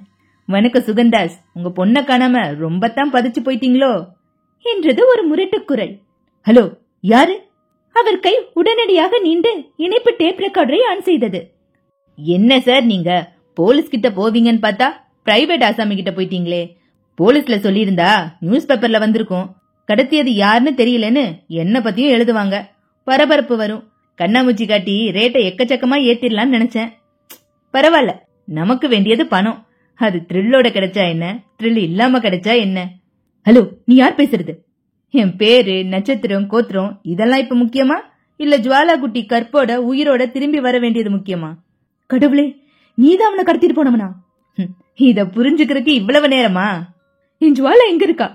S1: வணக்கம் சுகந்தாஸ், உங்க பொண்ண காணாம ரொம்பத்தான் பதச்சு போயிட்டீங்களோ என்றது ஒரு முரட்டு குரல். ஹலோ, யாரு? அவர் கை உடனடியாக நீண்டு இணைப்பு டேப் ரெக்கார்டரை ஆன் செய்தது. என்ன சார், நீங்க போலீஸ் கிட்ட போவீங்கன்னு பார்த்தா பிரைவேட் ஆசாமி கிட்ட போயிட்டீங்களே. போலீஸ்ல சொல்லியிருந்தா நியூஸ் பேப்பர்ல வந்திருக்கும். கடத்தியது யாருன்னு தெரியலன்னு என்ன பத்தியும் எழுதுவாங்க. பரபரப்பு வரும். கண்ணாமூச்சி காட்டி ரேட்டை எக்கச்சக்கமா ஏத்திடலான்னு நினைச்சேன். பரவாயில்ல, நமக்கு வேண்டியது பணம். அது த்ரில்லோட கிடைச்சா என்ன, த்ரில் இல்லாம கிடைச்சா என்ன? ஹலோ, நீ யார் பேசுறது? என் பேரு, நட்சத்திரம், கோத்திரம் இதெல்லாம் இப்ப முக்கியமா இல்ல ஜுவாலா குட்டி கற்போட உயிரோட திரும்பி வர வேண்டியது முக்கியமா? கடவுளே, நீதான் அவனை கடத்திட்டு போனவனா? இத புரிஞ்சுக்கிறதுக்கு இவ்வளவு நேரமா? என் ஜுவாலா எங்க இருக்கா?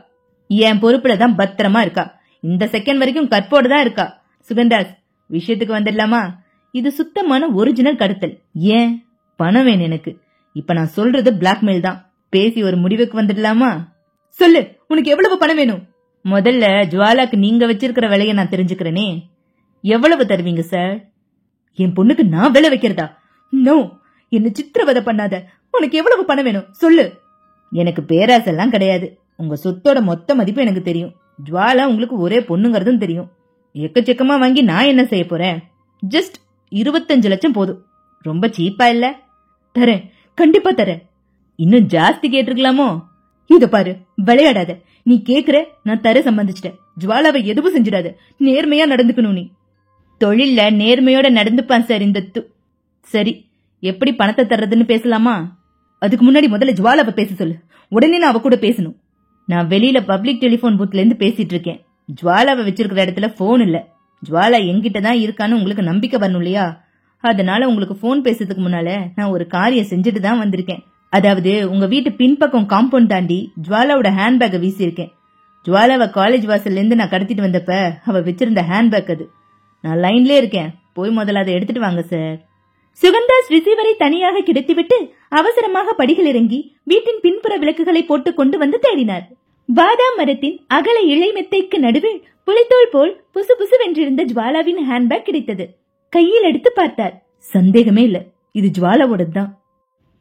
S1: என் பொறுப்புலதான் பத்திரமா இருக்கா. இந்த செகண்ட் வரைக்கும் கற்போட தான் இருக்கா. சுகந்தாஸ், விஷயத்துக்கு வந்துடலாமா? இது சுத்தமான ஒரிஜினல் கடத்தல். ஏன்? பணம் வேணும் எனக்கு. இப்ப நான் சொல்றது பிளாக்மெயில் தான். பேசி ஒரு முடிவுக்கு வந்துடலாமா? சொல்லு, உனக்கு எவ்வளவு பணம் வேணும்? முதல்ல ஜுவாலாக்கு நீங்க வச்சிருக்கிற விலைய நான் தெரிஞ்சுக்கிறேனே. எவ்வளவு தருவீங்க சார்? என் பொண்ணுக்கு நான் விலை வைக்கிறதா? நோ, என்ன சித்திரவதை பண்ணாத. உனக்கு எவ்வளவு பணம் வேணும் சொல்லு. எனக்கு பேராசெல்லாம் கிடையாது. உங்க சொத்தோட மொத்த மதிப்பு எனக்கு தெரியும். ஜுவாலா உங்களுக்கு ஒரே பொண்ணுங்கிறதும் தெரியும். எக்கச்சக்கமா வாங்கி நான் என்ன செய்ய போறேன்? ஜஸ்ட் 25 லட்சம் போதும். ரொம்ப சீப்பா இல்ல? தரேன், கண்டிப்பா தரேன். இன்னும் ஜாஸ்தி கேட்டிருக்கலாமோ? இத பாரு, விளையாடாத. நீ கேக்குற, நான் தர சம்பந்திச்சிட்டேன். ஜுவாலாவை எதுவும் செஞ்சிடாத. நேர்மையா நடந்துக்கணும். நீ தொழில்ல நேர்மையோட நடந்துப்பான் சார் இந்த சரி, எப்படி பணத்தை தர்றதுன்னு பேசலாமா? அதுக்கு முன்னாடி முதல்ல ஜுவாலாவை பேச சொல்லு. உடனே நான் அவ கூட பேசணும். நான் வெளியில பப்ளிக் டெலிபோன் பூத்ல இருந்து பேசிட்டு இருக்கேன். ஜுவாலாவை வச்சிருக்கிற இடத்துல போன் இல்ல. ஜுவாலா என்கிட்ட தான் இருக்கான்னு உங்களுக்கு நம்பிக்கை வரணும் இல்லையா? அதனால உங்களுக்கு போன் பேசுறதுக்கு முன்னால நான் ஒரு காரியம் செஞ்சுட்டு தான் வந்திருக்கேன். அதாவது, உங்க வீட்டு பின்பக்கம் காம்பவுண்ட் தாண்டி ஜுவாலாவோட ஹேண்ட்பேக்கை வீசியிருக்கேன். ஜுவாலாவை காலேஜ் வாசல்ல இருந்து நான் கடத்திட்டு வந்தப்ப அவ வச்சிருந்த ஹேண்ட்பேக் அது. நான் லைன்லயே இருக்கேன். போய் முதல்ல அதை எடுத்துட்டு வாங்க சார். சுகந்தாஸ் ரிசீவரை தனியாக கிடைத்துவிட்டு அவசரமாக படிகள் இறங்கி வீட்டின் பின்புற விளக்குகளை போட்டுக் கொண்டு வந்து தேடினார். பாதாம் மரத்தின் அகல இழை மெத்தைக்கு நடுவில் புலித்தோல் போல் புசு புசுவென்றிருந்த ஜுவாலாவின் ஹேண்ட்பேக் கிடைத்தது. கையில் எடுத்து பார்த்தார். சந்தேகமே இல்ல, இது ஜுவாலாவோடதுதான்.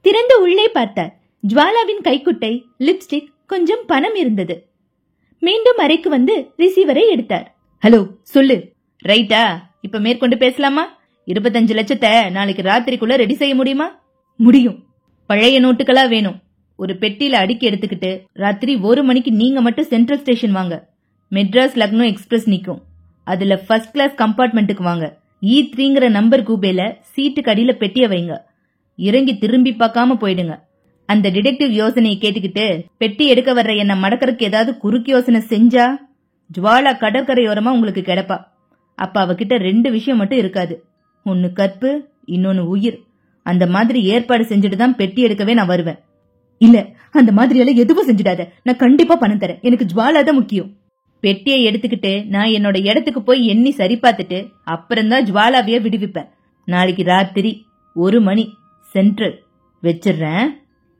S1: திறந்து உள்ளே பார்த்தார். ஜுவாலாவின் கைக்குட்டை, லிப்ஸ்டிக், கொஞ்சம் பணம் இருந்தது. மீண்டும் அறைக்கு வந்து ரிசீவரை எடுத்தார். ஹலோ, சொல்லு. ரைட்டா, இப்ப மேற்கொண்டு பேசலாமா? 25 லட்சத்தை நாளைக்கு ராத்திரிக்குள்ள ரெடி செய்ய முடியுமா? முடியும். பழைய நோட்டுகளா வேணும். ஒரு பெட்டியில அடுக்கி எடுத்துக்கிட்டு ராத்திரி 1 மணிக்கு நீங்க மட்டும் சென்ட்ரல் ஸ்டேஷன் வாங்க. மெட்ராஸ் லக்னோ எக்ஸ்பிரஸ் நிக்கும். அதுல ஃபர்ஸ்ட் கிளாஸ் கம்பார்ட்மெண்ட்டுக்கு வாங்க. E3ங்கிற நம்பர் கூபேல சீட்டுக்கு அடியில பெட்டிய வைங்க. இறங்கி திரும்பி பார்க்காம போயிடுங்க. அந்த டிடெக்டிவ் யோசனையை கேட்டுக்கிட்டு பெட்டி எடுக்க வர்ற என்ன மடக்கறதுக்கு ஏதாவது குறுக்கு யோசனை செஞ்சா ஜுவாலா கடற்கரையோரமா உங்களுக்கு கிடப்பா. அப்ப அவகிட்ட 2 விஷயம் மட்டும் இருக்காது. ஒன்னு கற்பு, இன்னொன்னு உயிர். அந்த மாதிரி ஏற்பாடு செஞ்சுட்டு தான் பெட்டி எடுக்கவே நான் வருவேன். இல்ல, அந்த மாதிரி எல்லாம் எதுவும் செஞ்சிடாத. நான் கண்டிப்பா பணம் தரேன். எனக்கு ஜுவாலா தான் முக்கியம். பெட்டியை எடுத்துக்கிட்டு நான் என்னோட இடத்துக்கு போய் எண்ணி சரி பார்த்துட்டு அப்புறம்தான் ஜுவாலாவைய விடுவிப்பேன். நாளைக்கு ராத்திரி 1 மணி சென்ட்ரல். வச்சிடுறேன்.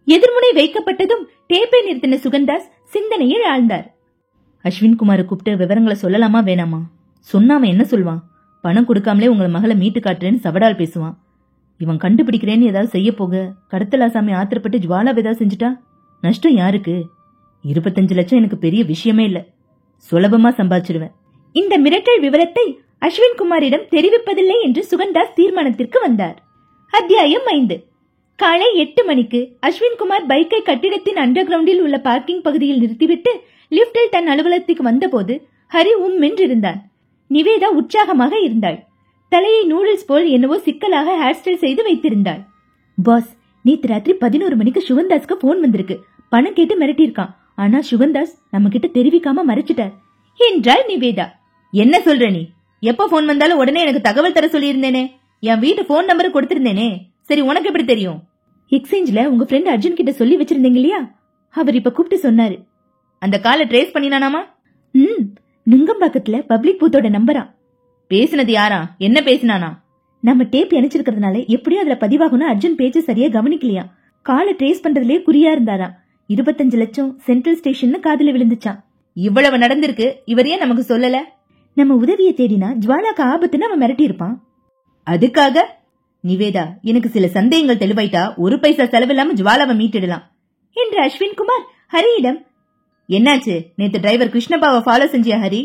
S1: எதிர்முனை வைக்கப்பட்டதும் டேப்பை நிறுத்தின சுகந்தாஸ் சிந்தனையில் ஆழ்ந்தார். அஸ்வின் குமாரை கூப்பிட்டு விவரங்களை சொல்லலாமா வேணாமா? சொன்னா அவன் என்ன சொல்வான்? பணம் கொடுக்காமலே உங்களை மகளை மீட்டு காட்டுறேன்னு சவடால் பேசுவான். இவன் கண்டுபிடிக்கிறேன்னு ஏதாவது செய்ய போக கடத்தலாசாமி ஆத்திரப்பட்டு ஜுவாலாவை ஏதாவது செஞ்சுட்டா நஷ்டம் யாருக்கு? 25 லட்சம் எனக்கு பெரிய விஷயமே இல்ல. சுலபமா சம்பாதிச்சிடுவேன். இந்த மிரட்டல் விவரத்தை அஸ்வின் குமாரிடம் தெரிவிப்பதில்லை என்று சுகந்தாஸ் தீர்மானத்திற்கு வந்தார். அத்தியாயம் 5. காலை 8 மணிக்கு அஸ்வின் குமார் பைக்கை கட்டிடத்தின் அண்டர் கிரவுண்டில் உள்ள பார்க்கிங் பகுதியில் நிறுத்திவிட்டு லிப்டில் தன் அலுவலகத்துக்கு வந்தபோது ஹரி உம்மென்றிருந்தான். நிவேதா உற்சாகமாக இருந்தாள். தலையை நூடுல்ஸ் போல் என்னவோ சிக்கலாக ஹேர் ஸ்டைல் செய்து வைத்திருந்தாள். பாஸ், நேத்து ராத்திரி 11 மணிக்கு சுகந்தாஸ்க்கு போன் வந்திருக்கு. பணம் கேட்டு மிரட்டியிருக்கான். ஆனா சுகந்தாஸ் நம்ம கிட்ட தெரிவிக்காம மறைச்சிட்டார் என்றாள் நிவேதா. என்ன சொல்ற நீ? எப்ப போன் வந்தாலும் உடனே எனக்கு தகவல் தர சொல்லியிருந்தேனே. என் வீட்டு போன் நம்பர் கொடுத்திருந்தேனே. சரி, உனக்கு எப்படி தெரியும்? எக்ஸ்சேஞ்ச்ல உங்க ஃப்ரெண்ட் அர்ஜுன் கிட்ட சொல்லி வச்சிருந்தீங்க இல்லையா? அவர் இப்ப கூப்பிட்டு சொன்னாரு. அந்த காலை ட்ரேஸ் பண்ணினானாமா? நுங்கம்பாக்கத்துல பப்ளிக் பூத்தோட நம்பரா. பேசினது யாரா? என்ன பேசினானா? நம்ம டேப் இணைச்சிருக்கிறதுனால எப்படியும் அதுல பதிவாகணும். அர்ஜுன் பேச்சு சரியா கவனிக்கலையா. காலை ட்ரேஸ் பண்றதுலயே குறியா இருந்தாரா. 25 லட்சம் சென்ட்ரல் ஸ்டேஷன் காதுல விழுந்துச்சான். இவ்வளவு நடந்திருக்கு, இவர் ஏன் நமக்கு சொல்லல? நம்ம உதவியை தேடினா ஜுவாலாக்கு ஆபத்துன்னு அவன் மிரட்டி இருப்பான். அதுக்காக நிவேதா, எனக்கு சில சந்தேகங்கள் தெளிவாயிட்டா 1 பைசா செலவில்லாம ஜுவாலாவை மீட்டிடலாம் என்று அஸ்வின் குமார் ஹரியிடம். என்னாச்சு? நேத்து டிரைவர் கிருஷ்ணப்பாவை ஃபாலோ செஞ்சியா ஹரி?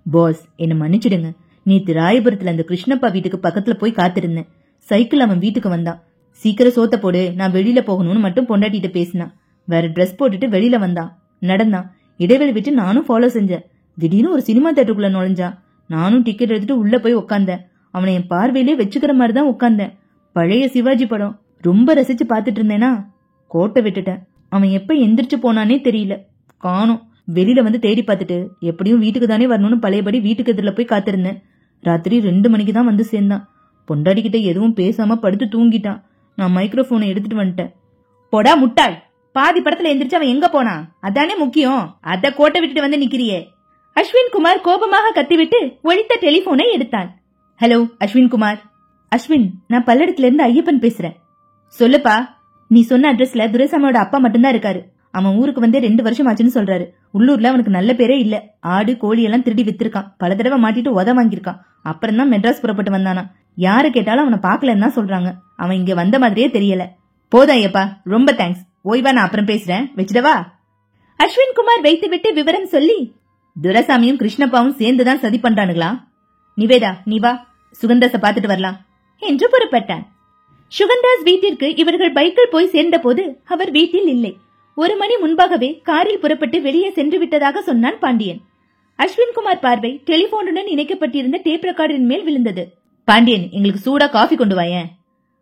S1: பாஸ், என்ன மன்னிச்சிடுங்க. நேத்து ராயபுரத்துல அந்த கிருஷ்ணப்பா வீட்டுக்கு பக்கத்துல போய் காத்திருந்தேன். சைக்கிள் அவன் வீட்டுக்கு வந்தான். சீக்கிரம் சோத்த போடு, நான் வெளியில போகணும்னு மட்டும் பொண்டாட்டிட்டு பேசினான். வேற ட்ரெஸ் போட்டுட்டு வெளியில வந்தான், நடந்தான். இடைவெளி விட்டு நானும் ஃபாலோ செஞ்சேன். திடீர்னு ஒரு சினிமா தியேட்டருக்குள்ள நுழைஞ்சான். நானும் டிக்கெட் எடுத்துட்டு உள்ள போய் உட்காந்தேன். அவனை என் பார்வையிலே வச்சுக்கிற மாதிரிதான் உட்காந்தேன். பழைய சிவாஜி படம் ரொம்ப ரசிச்சு பாத்துட்டு இருந்தேனா, கோட்டை விட்டுட்டேன். அவன் எப்ப எந்திரிச்சு போனானே தெரியல. காணோம். வெளியில வந்து தேடி பார்த்துட்டு எப்படியும் வீட்டுக்கு தானே வரணும்னு பழையபடி வீட்டுக்கு எதிரில போய் காத்திருந்தேன். ராத்திரி 2 மணிக்கு தான் வந்து சேர்ந்தான். பொண்டாடிக்கிட்ட எதுவும் பேசாம படுத்து தூங்கிட்டான். நான் மைக்ரோஃபோனை எடுத்துட்டு வந்துட்டேன். போடா முட்டாள், பாதி படத்துல எந்திரிச்சு அவன் எங்க போனா? அதானே முக்கியம். அத கோட்டை விட்டுட்டு வந்து நிக்கிறியே. அஸ்வின் குமார் கோபமாக கத்திவிட்டு ஒழித்த டெலிபோனை எடுத்தான். ஹலோ அஸ்வின் குமார். அஸ்வின், நான் பல்லடத்துல இருந்து ஐயப்பன் பேசுறேன். சொல்லுப்பா. நீ சொன்ன அட்ரஸ்ல துரைசாமியோட அப்பா மட்டும்தான் இருக்காரு. அவன் ஊருக்கு வந்து 2 வருஷம் ஆச்சுன்னு சொல்றாரு. உள்ளூர்ல அவனுக்கு நல்ல பேரே இல்ல. ஆடு கோழி எல்லாம் திருடி வித்திருக்கான். பல தடவை மாட்டிட்டு உத வாங்கியிருக்கான். அப்புறம் தான் மெட்ராஸ் புறப்பட்டு வந்தானா. யாரு கேட்டாலும் அவனை பாக்கலன்னு தான் சொல்றாங்க. அவன் இங்க வந்த மாதிரியே தெரியல. போதும் ஐயப்பா, ரொம்ப தேங்க்ஸ். ஓய்வா, நான் அப்புறம் பேசுறேன். வச்சிடவா? அஸ்வின் குமார் வைத்துவிட்டு விவரம் சொல்லி, துரைசாமியும் கிருஷ்ணப்பாவும் சேர்ந்துதான் சதி பண்றானுங்களா? நிவேதா, நீ வா, சுகந்தாஸ பாத்துட்டு வரலாம் என்று புறப்பட்டான். சுகந்தாஸ் வீட்டிற்கு இவர்கள் பைக்கில் போய் சேர்ந்த போது அவர் வீட்டில் இல்லை. 1 மணி முன்பாகவே காரில் புறப்பட்டு வெளியே சென்று விட்டதாக சொன்னான் பாண்டியன். அஸ்வின் குமார் பார்வை டெலிபோனுடன் இணைக்கப்பட்டிருந்த டேப் ரெக்கார்டரின் மேல் விழுந்தது. பாண்டியன், எங்களுக்கு சூடா காஃபி கொண்டு வாயேன்.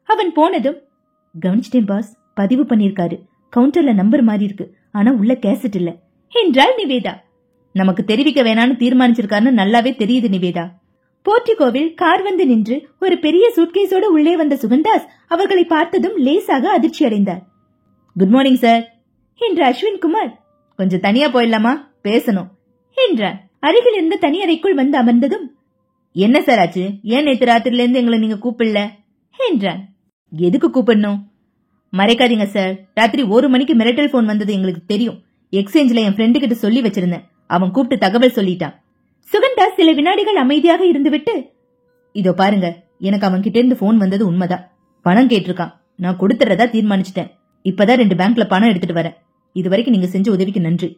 S1: அவன் போனதும், கவனிச்சிட்டேன் பாஸ், பதிவு பண்ணிருக்காரு. கவுண்டர்ல நம்பர் மாறி இருக்கு, ஆனா உள்ள கேசட் இல்ல என்றாள் நிவேதா. நமக்கு தெரிவிக்க வேணான்னு தீர்மானிச்சிருக்காருன்னு நல்லாவே தெரியுது நிவேதா. போர்டிகோவில் கார் வந்து நின்று ஒரு பெரிய சூட்கேஸோடு உள்ளே வந்த சுகந்தாஸ் அவர்களை பார்த்ததும் லேசாக அதிர்ச்சி அடைந்தார். குட் மார்னிங் சார் என்ற அஸ்வின் குமார், கொஞ்சம் தனியா போயிடலாமா, பேசணும் என்றார். அருகில் இருந்த தனி அறைக்குள் வந்து அமர்ந்ததும், என்ன சார் ஆச்சு? ஏன் நேற்று ராத்திரில இருந்து எங்களை நீங்க கூப்பிடல என்றான். எதுக்கு கூப்பிடணும்? மறைக்காதீங்க சார், ராத்திரி 1 மணிக்கு மிரட்டல் போன் வந்தது எங்களுக்கு தெரியும். எக்ஸ்சேஞ்சில என் ஃப்ரெண்டு கிட்ட சொல்லி வச்சிருந்தேன். அவன் கூப்பிட்டு தகவல் சொல்லிட்டான். சுகந்தாஸ் சில வினாடிகள் அமைதியாக இருந்துவிட்டு, இதோ பாருங்க, எனக்கு அவன் கிட்ட இருந்து போன் வந்தது உண்மைதான். பணம் கேட்டிருக்கான். நான் கொடுத்துறதா தீர்மானிச்சிட்டேன். இப்பதான் 2 பேங்க்ல பணம் எடுத்துட்டு வரேன். இதுவரைக்கும் நீங்க செஞ்ச உதவிக்கு நன்றி.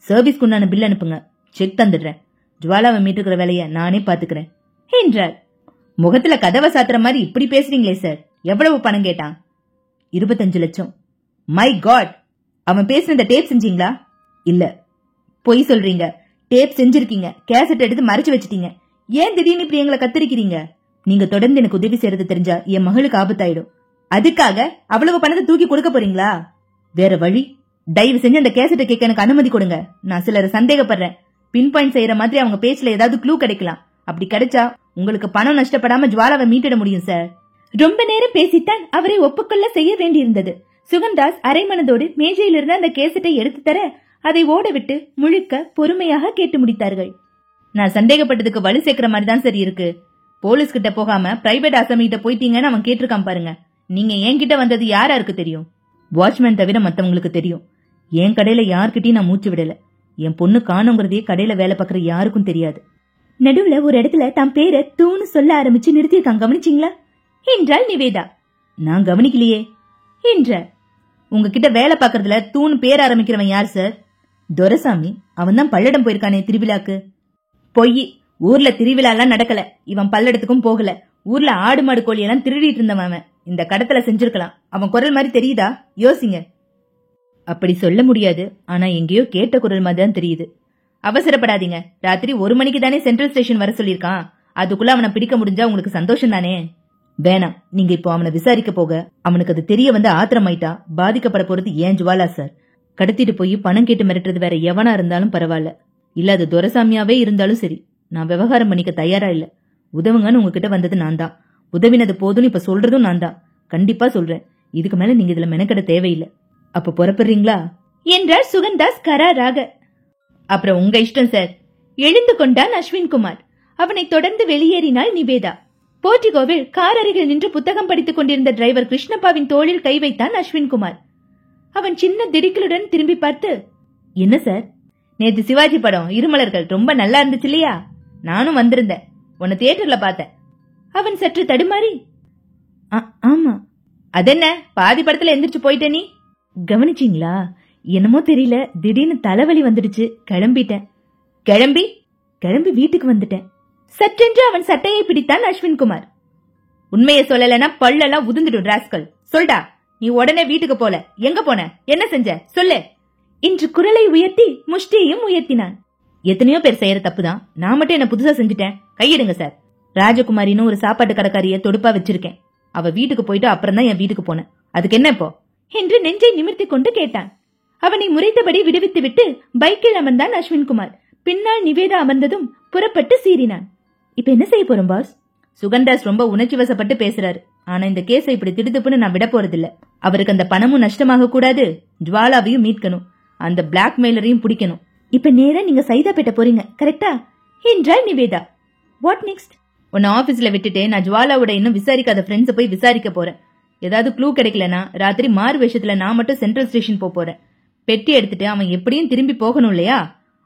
S1: சர்வீஸ்க்கு உண்டான பில் அனுப்புங்க, செக் தந்துடுறேன். ஜுவாலாவை மீட்டுக்கிற வேலைய நானே பாத்துக்கிறேன் என்றார். முகத்துல கதவை சாத்துற மாதிரி இப்படி பேசுறீங்களே சார். எவ்வளவு பணம் கேட்டான்? 25 லட்சம். மை காட், அவன் பேசுனத டேப் செஞ்சீங்களா? இல்ல, பொய் சொல்றீங்க. டேப் செஞ்சிருக்கீங்க, கேசட் எடுத்து மறைச்சு வச்சிட்டீங்க. ஏன் திடீர்னு இப்படி எங்களை கத்திரிக்கிறீங்க? நீங்க தொடர்ந்து எனக்கு உதவி செய்யறது தெரிஞ்சா என் மகளுக்கு ஆபத்தாயிடும். அதுக்காக அவ்வளவு பணத்தை தூக்கி கொடுக்க போறீங்களா? வேற வழி? தயவு செஞ்சு அந்த கேசட்டை கேட்க எனக்கு அனுமதி கொடுங்க. நான் சிலரை சந்தேகப்படுறேன். பின் பாயிண்ட் செய்யற மாதிரி அவங்க பேச்சுல ஏதாவது க்ளூ கிடைக்கலாம். அப்படி கிடைச்சா உங்களுக்கு பணம் நஷ்டப்படாம ஜுவாலாவை மீட்டிட முடியும் சார். ரொம்ப நேரம் பேசித்தான் அவரை ஒப்புக்கொள்ள செய்ய வேண்டியிருந்தது. சுகந்தாஸ் அரைமனதோடு மேஜையிலிருந்து அந்த கேசட்டை எடுத்து தர அதை ஓடவிட்டு முழுக்க பொறுமையாக கேட்டு முடித்தார்கள். நான் சந்தேகப்பட்டதுக்கு வலு சேர்க்கிற மாதிரி தான் சரி இருக்கு. போலீஸ் கிட்ட போகாம பிரைவேட் அசாமிகிட்ட போயிட்டீங்கன்னு அவன் கேட்டிருக்கான் பாருங்க. நீங்க என்கிட்ட வந்தது யாருக்கு தெரியும்? வாட்ச்மேன் தவிர மத்தவங்களுக்கு தெரியும். என் கடையில யார்கிட்டயும் நான் மூச்சு விடல. என் பொண்ணு காணுங்கிறதே கடையில வேலை பார்க்கற யாருக்கும் தெரியாது. நடுவுல ஒரு இடத்துல தம் பேரை தூணு சொல்ல ஆரம்பிச்சு நிறுத்திருக்காங்க, கவனிச்சிங்களா என்றாள் நிவேதா. நான் கவனிக்கலையே என்றார். உங்ககிட்ட வேலை பார்க்கறதுல தூணு பேர் ஆரம்பிக்கிறவன் யார் சார்? துரைசாமி. அவன் தான் பல்லடம் போயிருக்கானே திருவிழாக்கு. பொய். ஊர்ல திருவிழா எல்லாம் நடக்கல. இவன் பல்லடத்துக்கும் போகல. ஊர்ல ஆடு மாடு கோழி எல்லாம் திருடிட்டு இருந்தவன். அவன் இந்த கடத்தல செஞ்சிருக்கலாம். அவன் குரல் மாதிரி தெரியுதா? யோசிங்க. அப்படி சொல்ல முடியாது, ஆனா எங்கேயோ கேட்ட குரல் மாதிரி தான் தெரியுது. அவசரப்படாதீங்க. ராத்திரி 1 மணிக்கு தானே சென்ட்ரல் ஸ்டேஷன் வர சொல்லிருக்கான். அதுக்குள்ள அவனை பிடிக்க முடிஞ்சா உங்களுக்கு சந்தோஷம் தானே? வேணாம், நீங்க இப்போ அவனை விசாரிக்க போக அவனுக்கு அது தெரிய வந்து ஆத்திரமாயிட்டா பாதிக்கப்பட போறது ஏன் ஜுவாலா சார். கடத்திட்டு போய் பணம் கேட்டு மிரட்டுறது வேற எவனா இருந்தாலும் பரவாயில்ல, இல்ல அது துரைசாமியாவே இருந்தாலும் சரி. நான் விவகாரம் பண்ணிக்க தயாரா இல்ல. உதவுங்கன்னு உங்ககிட்ட வந்தது நான் தான். உதவினது போதும்னு இப்ப சொல்றதும் நான் தான். கண்டிப்பா சொல்றேன். இதுக்கு மேல நீங்க இதுல மெனக்கெட தேவையில்லை. அப்ப புறப்படுறீங்களா என்றார் சுகந்தாஸ் கராராக. அப்புறம் உங்க இஷ்டம் சார். எழுந்து கொண்டான் அஸ்வின் குமார். அவனை தொடர்ந்து வெளியேறினாள் நிவேதா. போர்டிகோவில் கார் அருகில் நின்று புத்தகம் படித்துக் கொண்டிருந்த டிரைவர் கிருஷ்ணப்பாவின் தோளில் கை வைத்தான் அஸ்வின் குமார். அவன் சின்ன திடுக்கிலுடன் திரும்பி பார்த்து, என்ன சார்? நேத்து சிவாஜி படம் இருமலர்கள் ரொம்ப நல்லா இருந்துச்சு இல்லையா? நானும் வந்திருந்தேன். உன்னை தியேட்டர்ல பார்த்தேன். அவன் சற்று தடுமாறி, ஆமா. அதென்ன பாதி படத்துல எந்திரிச்சு போயிட்ட நீ? கவனிச்சீங்களா? என்னமோ தெரியல, திடீர்னு தலைவலி வந்துடுச்சு, கிளம்பிட்டேன். கிளம்பி வீட்டுக்கு வந்துட்டேன். சற்றென்று அவன் சட்டையை பிடித்தான் அஸ்வின் குமார். உண்மையை சொல்லலனா பல்லெல்லாம் உதிர்ந்துடும் ராஸ்கல். சொல்டா, நீ உடனே வீட்டுக்கு போல. எங்க போன? என்ன செஞ்ச? சொல்லு என்று குரலை உயர்த்தி முஷ்டியையும் உயர்த்தினான். எத்தனையோ பேர் செய்யற தப்புதான். நான் மட்டும் என்ன புதுசா செஞ்சுட்டேன்? கையிடுங்க சார். ராஜகுமாரின்னு ஒரு சாப்பாட்டு கடைக்காரிய தொடுப்பா வச்சிருக்கேன். அவ வீட்டுக்கு போயிட்டு அப்புறம் தான் என் வீட்டுக்கு போனேன். அதுக்கு என்ன இப்போ என்று நெஞ்சை நிமிர்த்தி கொண்டு கேட்டான். அவனை முறைத்தபடி விடுவித்து விட்டு பைக்கில் அமர்ந்தான் அஸ்வின் குமார். பின்னால் நிவேதா அமர்ந்ததும் புறப்பட்டு சீறினான். இப்ப என்ன செய்ய போறோம் பாஸ்? சுகந்தாஸ் ரொம்ப உணர்ச்சி வசப்பட்டு பேசுறாரு. ஆனா இந்த கேஸை இப்படி திடுத்துப்புன்னு நான் விட போறதில்ல. அவருக்கு அந்த பணமும் நஷ்டமாக கூடாது, ஜுவாலாவையும் மீட்கணும், அந்த பிளாக்மெயிலரையும் பிடிக்கணும். இப்ப நேரா நீங்க சைதாப்பேட்ட போறீங்க, கரெக்டா என்றாள் நிவேதா. What next? உன்னை ஆபீஸ்ல விட்டுட்டு நான் ஜுவாலாவோட இன்னும் விசாரிக்காத ஃப்ரெண்ட்ஸை போய் விசாரிக்க போறேன். ஏதாவது க்ளூ கிடைக்கலனா ராத்திரி மாறு விஷயத்துல நான் மட்டும் சென்ட்ரல் ஸ்டேஷன் போறேன். பெட்டி எடுத்துட்டு அவன் எப்படியும் திரும்பி போகணும் இல்லையா?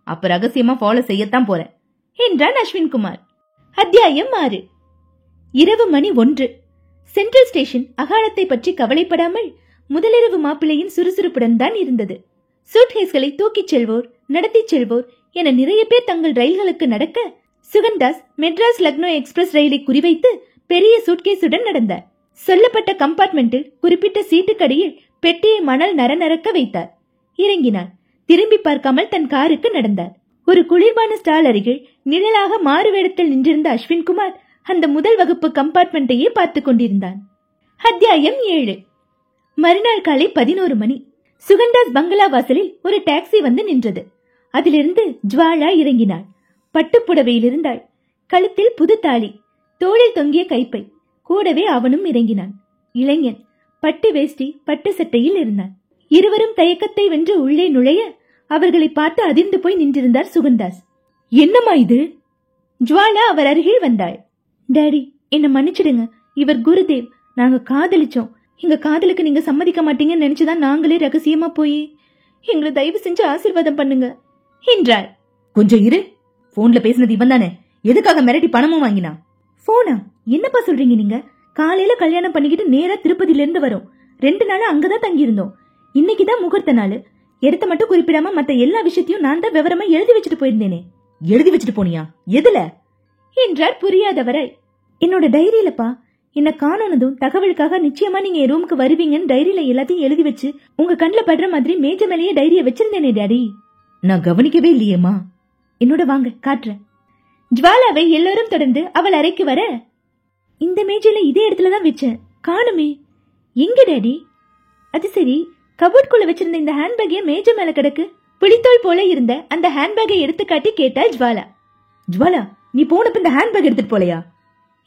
S1: அப்ப ரகசியமா ஃபாலோ செய்யத்தான் போறேன் என்றான் அஸ்வின்குமார். அத்தியாயம் 6. இரவு மணி 1. சென்ட்ரல் ஸ்டேஷன் அகாலத்தை பற்றி கவலைப்படாமல் முதலிரவு மாப்பிள்ளையின் சுறுசுறுப்புடன் தான் இருந்தது. சூட்கேஸ்களை தூக்கிச் செல்வோர், நடத்திச் செல்வோர் என நிறைய பேர் தங்கள் ரயில்களுக்கு நடக்க, சுகந்தாஸ் மெட்ராஸ் லக்னோ எக்ஸ்பிரஸ் ரயிலை குறிவைத்து பெரிய சூட்கேஸுடன் நடந்தார். சொல்லப்பட்ட கம்பார்ட்மெண்டில் குறிப்பிட்ட சீட்டுக்கடியில் பெட்டியை மணல் நரநரக்க வைத்தார். இறங்கினார். திரும்பி பார்க்காமல் தன் காருக்கு நடந்தார். ஒரு குளிர்பான ஸ்டால் அருகில் நிழலாக மாறு வேடத்தில் நின்றிருந்த அஸ்வின்குமார் அந்த முதல் வகுப்பு கம்பார்ட்மெண்ட்டையே பார்த்துக் கொண்டிருந்தான். அத்தியாயம் 7. மறுநாள் காலை 11 மணி. சுகந்தாஸ் பங்களா வாசலில் ஒரு டாக்ஸி வந்து நின்றது. அதிலிருந்து ஜுவாலா இறங்கினாள். பட்டுப்புடவையில் இருந்தாள். கழுத்தில் புது தாலி, தோளில் தொங்கிய கைப்பை. கூடவே அவனும் இறங்கினான். இளைஞன் பட்டு வேஷ்டி பட்டு சட்டையில் இருந்தான். இருவரும் தயக்கத்தை வென்று உள்ளே நுழைய அவர்களை பார்த்து அதிர்ந்து போய் நின்றிருந்தார் சுகந்தாஸ். என்னம்மா இது? ஜுவாலா அவர் அருகில் வந்தாள். டாடி, என்ன மன்னிச்சிடுங்க. இவர் குருதேவ். நாங்க காதலிச்சோம். எங்க காதலுக்கு நீங்க சம்மதிக்க மாட்டீங்கன்னு நினைச்சுதான் நாங்களே ரகசியமா போய் எங்களை தயவு செஞ்சு ஆசீர்வாதம் பண்ணுங்க என்றாள். கொஞ்சம் இரு. போன்ல பேசினது இவன் தானே? எதுக்காக மிரட்டி பணமும் வாங்கினா? போனா? என்னப்பா சொல்றீங்க நீங்க? காலையில கல்யாணம் பண்ணிக்கிட்டு நேரா திருப்பதியில இருந்து வரோம். 2 நாள் அங்கதான் தங்கி இருந்தோம். இன்னைக்குதான் முகூர்த்த நாள். எடுத்த மட்டும் குறிப்பிடாம மத்த எல்லா விஷயத்தையும் நான் தான் விவரமா எழுதி வச்சுட்டு போயிருந்தேனே. எழுதி வச்சுட்டு போனியா? எதுல என்றார் புரியாதவராய். என்னோட டைரியிலப்பா. என்ன காணோனதும் தகவலுக்காக நிச்சயமா நீங்க என் ரூமுக்கு வருவீங்கன்னு டைரியில எல்லாத்தையும் எழுதி வச்சு உங்க கண்ணுல படுற மாதிரி மேஜ மேலேயே டைரிய வச்சிருந்தேனே டாடி. நான் கவனிக்கவே இல்லையேமா. என்னோட வாங்க, காட்டுறேன். ஜுவாலாவை எல்லாரும் தொடர்ந்து அவள் அறைக்கு வர, இந்த மேஜையில இதே இடத்துலதான் வச்சேன், காணுமே. எங்க டாடி? அது சரி, கபோர்ட்குள்ள வச்சிருந்த இந்த ஹேண்ட்பேக் மேஜை மேல கிடக்கு. புளித்தோல் போல இருந்த அந்த ஹேண்ட்பேக்கை எடுத்து காட்டி கேட்டாள் ஜுவாலா. ஜுவாலா, நீ போனப்ப இந்த ஹேண்ட்பேக் எடுத்துட்டு போலையா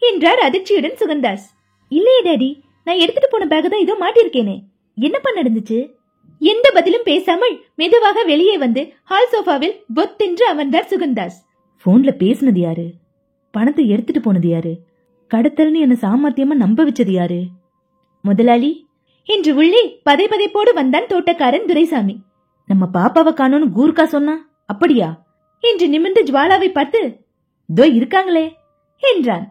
S1: என்றார் அதிர்ச்சியுடன் சுகந்தாஸ். இல்லையே டாடி, நான் எடுத்துட்டு போன பேக் தான் இதோ மாட்டிருக்கேனே. என்னப்பா நடந்துச்சு? எந்த பதிலும் பேசாமல் மெதுவாக வெளியே வந்து ஹால் சோஃபாவில் பொத்தென்று அமர்ந்தார் சுகந்தாஸ். போன்ல பேசினது யாரு? பணத்தை எடுத்துட்டு போனது யாரு? கடத்தல்னு என்ன சாமர்த்தியமா நம்ப வச்சது யாரு? முதலாளி என்று உள்ளே பதைப்பதைப்போடு வந்தான் தோட்டக்காரன் துரைசாமி. நம்ம பாப்பாவை காணோன்னு கூர்க்கா சொன்னா, அப்படியா என்று நிமிர்ந்து ஜுவாலாவை பார்த்து, தோ இருக்காங்களே என்றான்.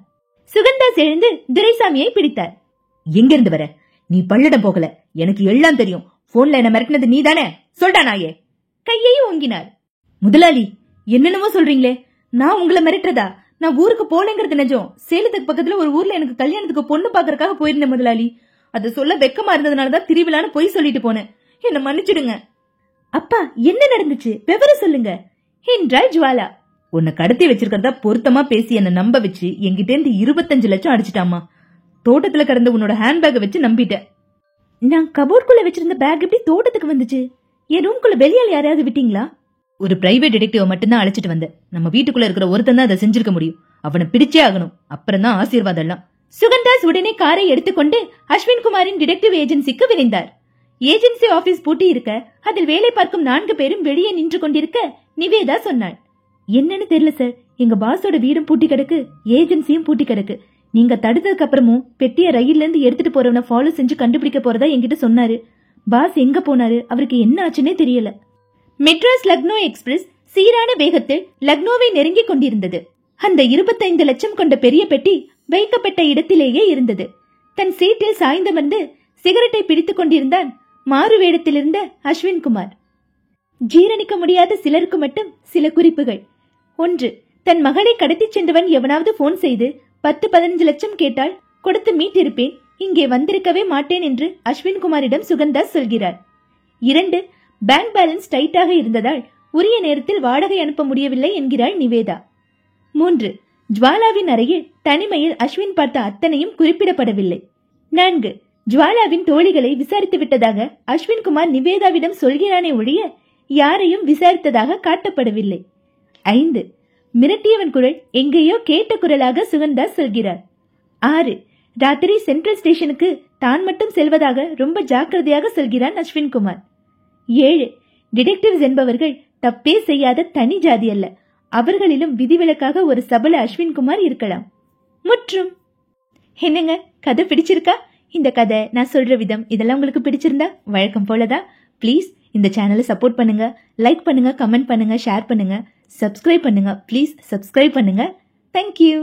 S1: சுகந்தாஸ் எழுந்து துரைசாமியை பிடித்தார். எங்க இருந்து வர? நீ பள்ளிடம் போகல, எனக்கு எல்லாம் தெரியும். போன்ல என்ன மிரட்டினது நீ தானே? சொல்டா நாயே. கையை ஓங்கினார். முதலாளி, என்னென்னமோ சொல்றீங்களே. நான் உங்களை மிரட்டுறதா? நான் ஊருக்கு போலங்கிறது நிஜம். சேலத்துக்கு பக்கத்துல ஒரு ஊர்ல எனக்கு கல்யாணத்துக்கு பொண்ணு பாக்குறதுக்காக போயிருந்தேன் முதலாளி. அது சொல்ல வெக்கமா இருந்ததுனாலதான் திருவிழான்னு பொய் சொல்லிட்டு போனேன். என்ன மன்னிச்சிடுங்க. அப்பா, என்ன நடந்துச்சு? விவரம் சொல்லுங்க என்றாள் ஜுவாலா. உன்னை கடத்தி வச்சிருக்கிறதா பொருத்தமா பேசி என்ன நம்ப வச்சு என்கிட்ட இருந்து 25 லட்சம் அடிச்சிட்டாமா. தோட்டத்துல கிடந்த உன்னோட ஹேண்ட்பேக்கை வச்சு நம்பிட்டேன். நான் கபோர்ட்குள்ள வச்சிருந்த பேக் எப்படி தோட்டத்துக்கு வந்துச்சு? என் ரூம்குள்ள வெளியால் யாரையாவது விட்டீங்களா? ஒரு பிரைவேட் டிடெக்டிவ் மட்டும்தான் அழைச்சிட்டு வந்தேன். நம்ம வீட்டுக்குள்ள இருக்கிற ஒருத்தன் தான் அதை செஞ்சிருக்க முடியும். அவனை பிடிச்சே ஆகணும். அப்புறம் தான் ஆசீர்வாதம் எல்லாம். சுகந்தாஸ் உடனே காரை எடுத்துக்கொண்டு அஸ்வின்குமாரின் டிடெக்டிவ் ஏஜென்சிக்கு விரைந்தார். ஏஜென்சி ஆபீஸ் பூட்டி இருக்க அதில் வேலை பார்க்கும் 4 பேரும் வெளியே நின்று கொண்டிருக்க நிவேதா சொன்னாள். என்னன்னு தெரியல சார், எங்க பாஸோட வீடும் பூட்டி கிடக்கு, ஏஜென்சியும் பூட்டி கிடக்கு. நீங்க தடுத்ததுக்கு அப்புறமும் பெட்டிய ரயில்ல இருந்து எடுத்துட்டு போறவன ஃபாலோ செஞ்சு கண்டுபிடிக்க போறதா என்கிட்ட சொன்னாரு. பாஸ் எங்க போனாரு, அவருக்கு என்ன ஆச்சுன்னே தெரியல. மெட்ராஸ் லக்னோ எக்ஸ்பிரஸ் சீரான வேகத்தில் லக்னோவை நெருங்கிக் கொண்டிருந்தது. அந்த 25 லட்சம் கொண்ட பெரிய பெட்டி வைக்கப்பட்ட இடத்திலேயே இருந்தது. தன் சீட்டில் சாய்ந்தமர்ந்து சிகரெட்டை பிடித்துக் கொண்டிருந்தான் மாறு வேடத்திலிருந்த அஸ்வின்குமார். ஜீரணிக்க முடியாத சிலருக்கு மட்டும் சில குறிப்புகள். 1. தன் மகளை கடத்திச் சென்றவன் எவனாவது போன் செய்து 10-15 லட்சம் கேட்டால் கொடுத்து மீட்டிருப்பேன், இங்கே வந்திருக்கவே மாட்டேன் என்று அஸ்வின்குமாரிடம் சுகந்தாஸ் சொல்கிறார். 2. பேங்க் பேலன்ஸ் டைட்டாக இருந்ததால் உரிய நேரத்தில் வாடகை அனுப்ப முடியவில்லை என்கிறாள் நிவேதா. 3. ஜுவாலாவின் அறையில் தனிமையில் அஸ்வின் பார்த்த அத்தனையும் குறிப்பிடப்படவில்லை. 4. ஜுவாலாவின் தோழிகளை விசாரித்து விட்டதாக அஸ்வின்குமார் நிவேதாவிடம் சொல்கிறானே ஒழிய யாரையும் விசாரித்ததாக காட்டப்படவில்லை. 5. மிரட்டியவன் குரல் எங்கேயோ கேட்ட குரலாக சுகன்தாஸ் சொல்கிறார். 6. ராத்திரி சென்ட்ரல் ஸ்டேஷனுக்கு தான் மட்டும் செல்வதாக ரொம்ப ஜாக்கிரதையாக சொல்கிறான் அஸ்வின்குமார். 7. டிடெக்டிவ்ஸ் என்பவர்கள் தப்பே செய்யாத தனி ஜாதி அல்ல. அவர்களிலும் விதிவிலக்காக ஒரு சபல அஸ்வின்குமார் இருக்கலாம். முற்றும். என்னங்க, கதை பிடிச்சிருக்கா? இந்த கதை, நான் சொல்ற விதம், இதெல்லாம் உங்களுக்கு பிடிச்சிருந்தா வழக்கம் போலதான் ப்ளீஸ் இந்த சேனலை சப்போர்ட் பண்ணுங்க, லைக் பண்ணுங்க, கமெண்ட் பண்ணுங்க, ஷேர் பண்ணுங்க, சப்ஸ்கிரைப் பண்ணுங்க. ப்ளீஸ் சப்ஸ்கிரைப் பண்ணுங்க. தேங்க்யூ.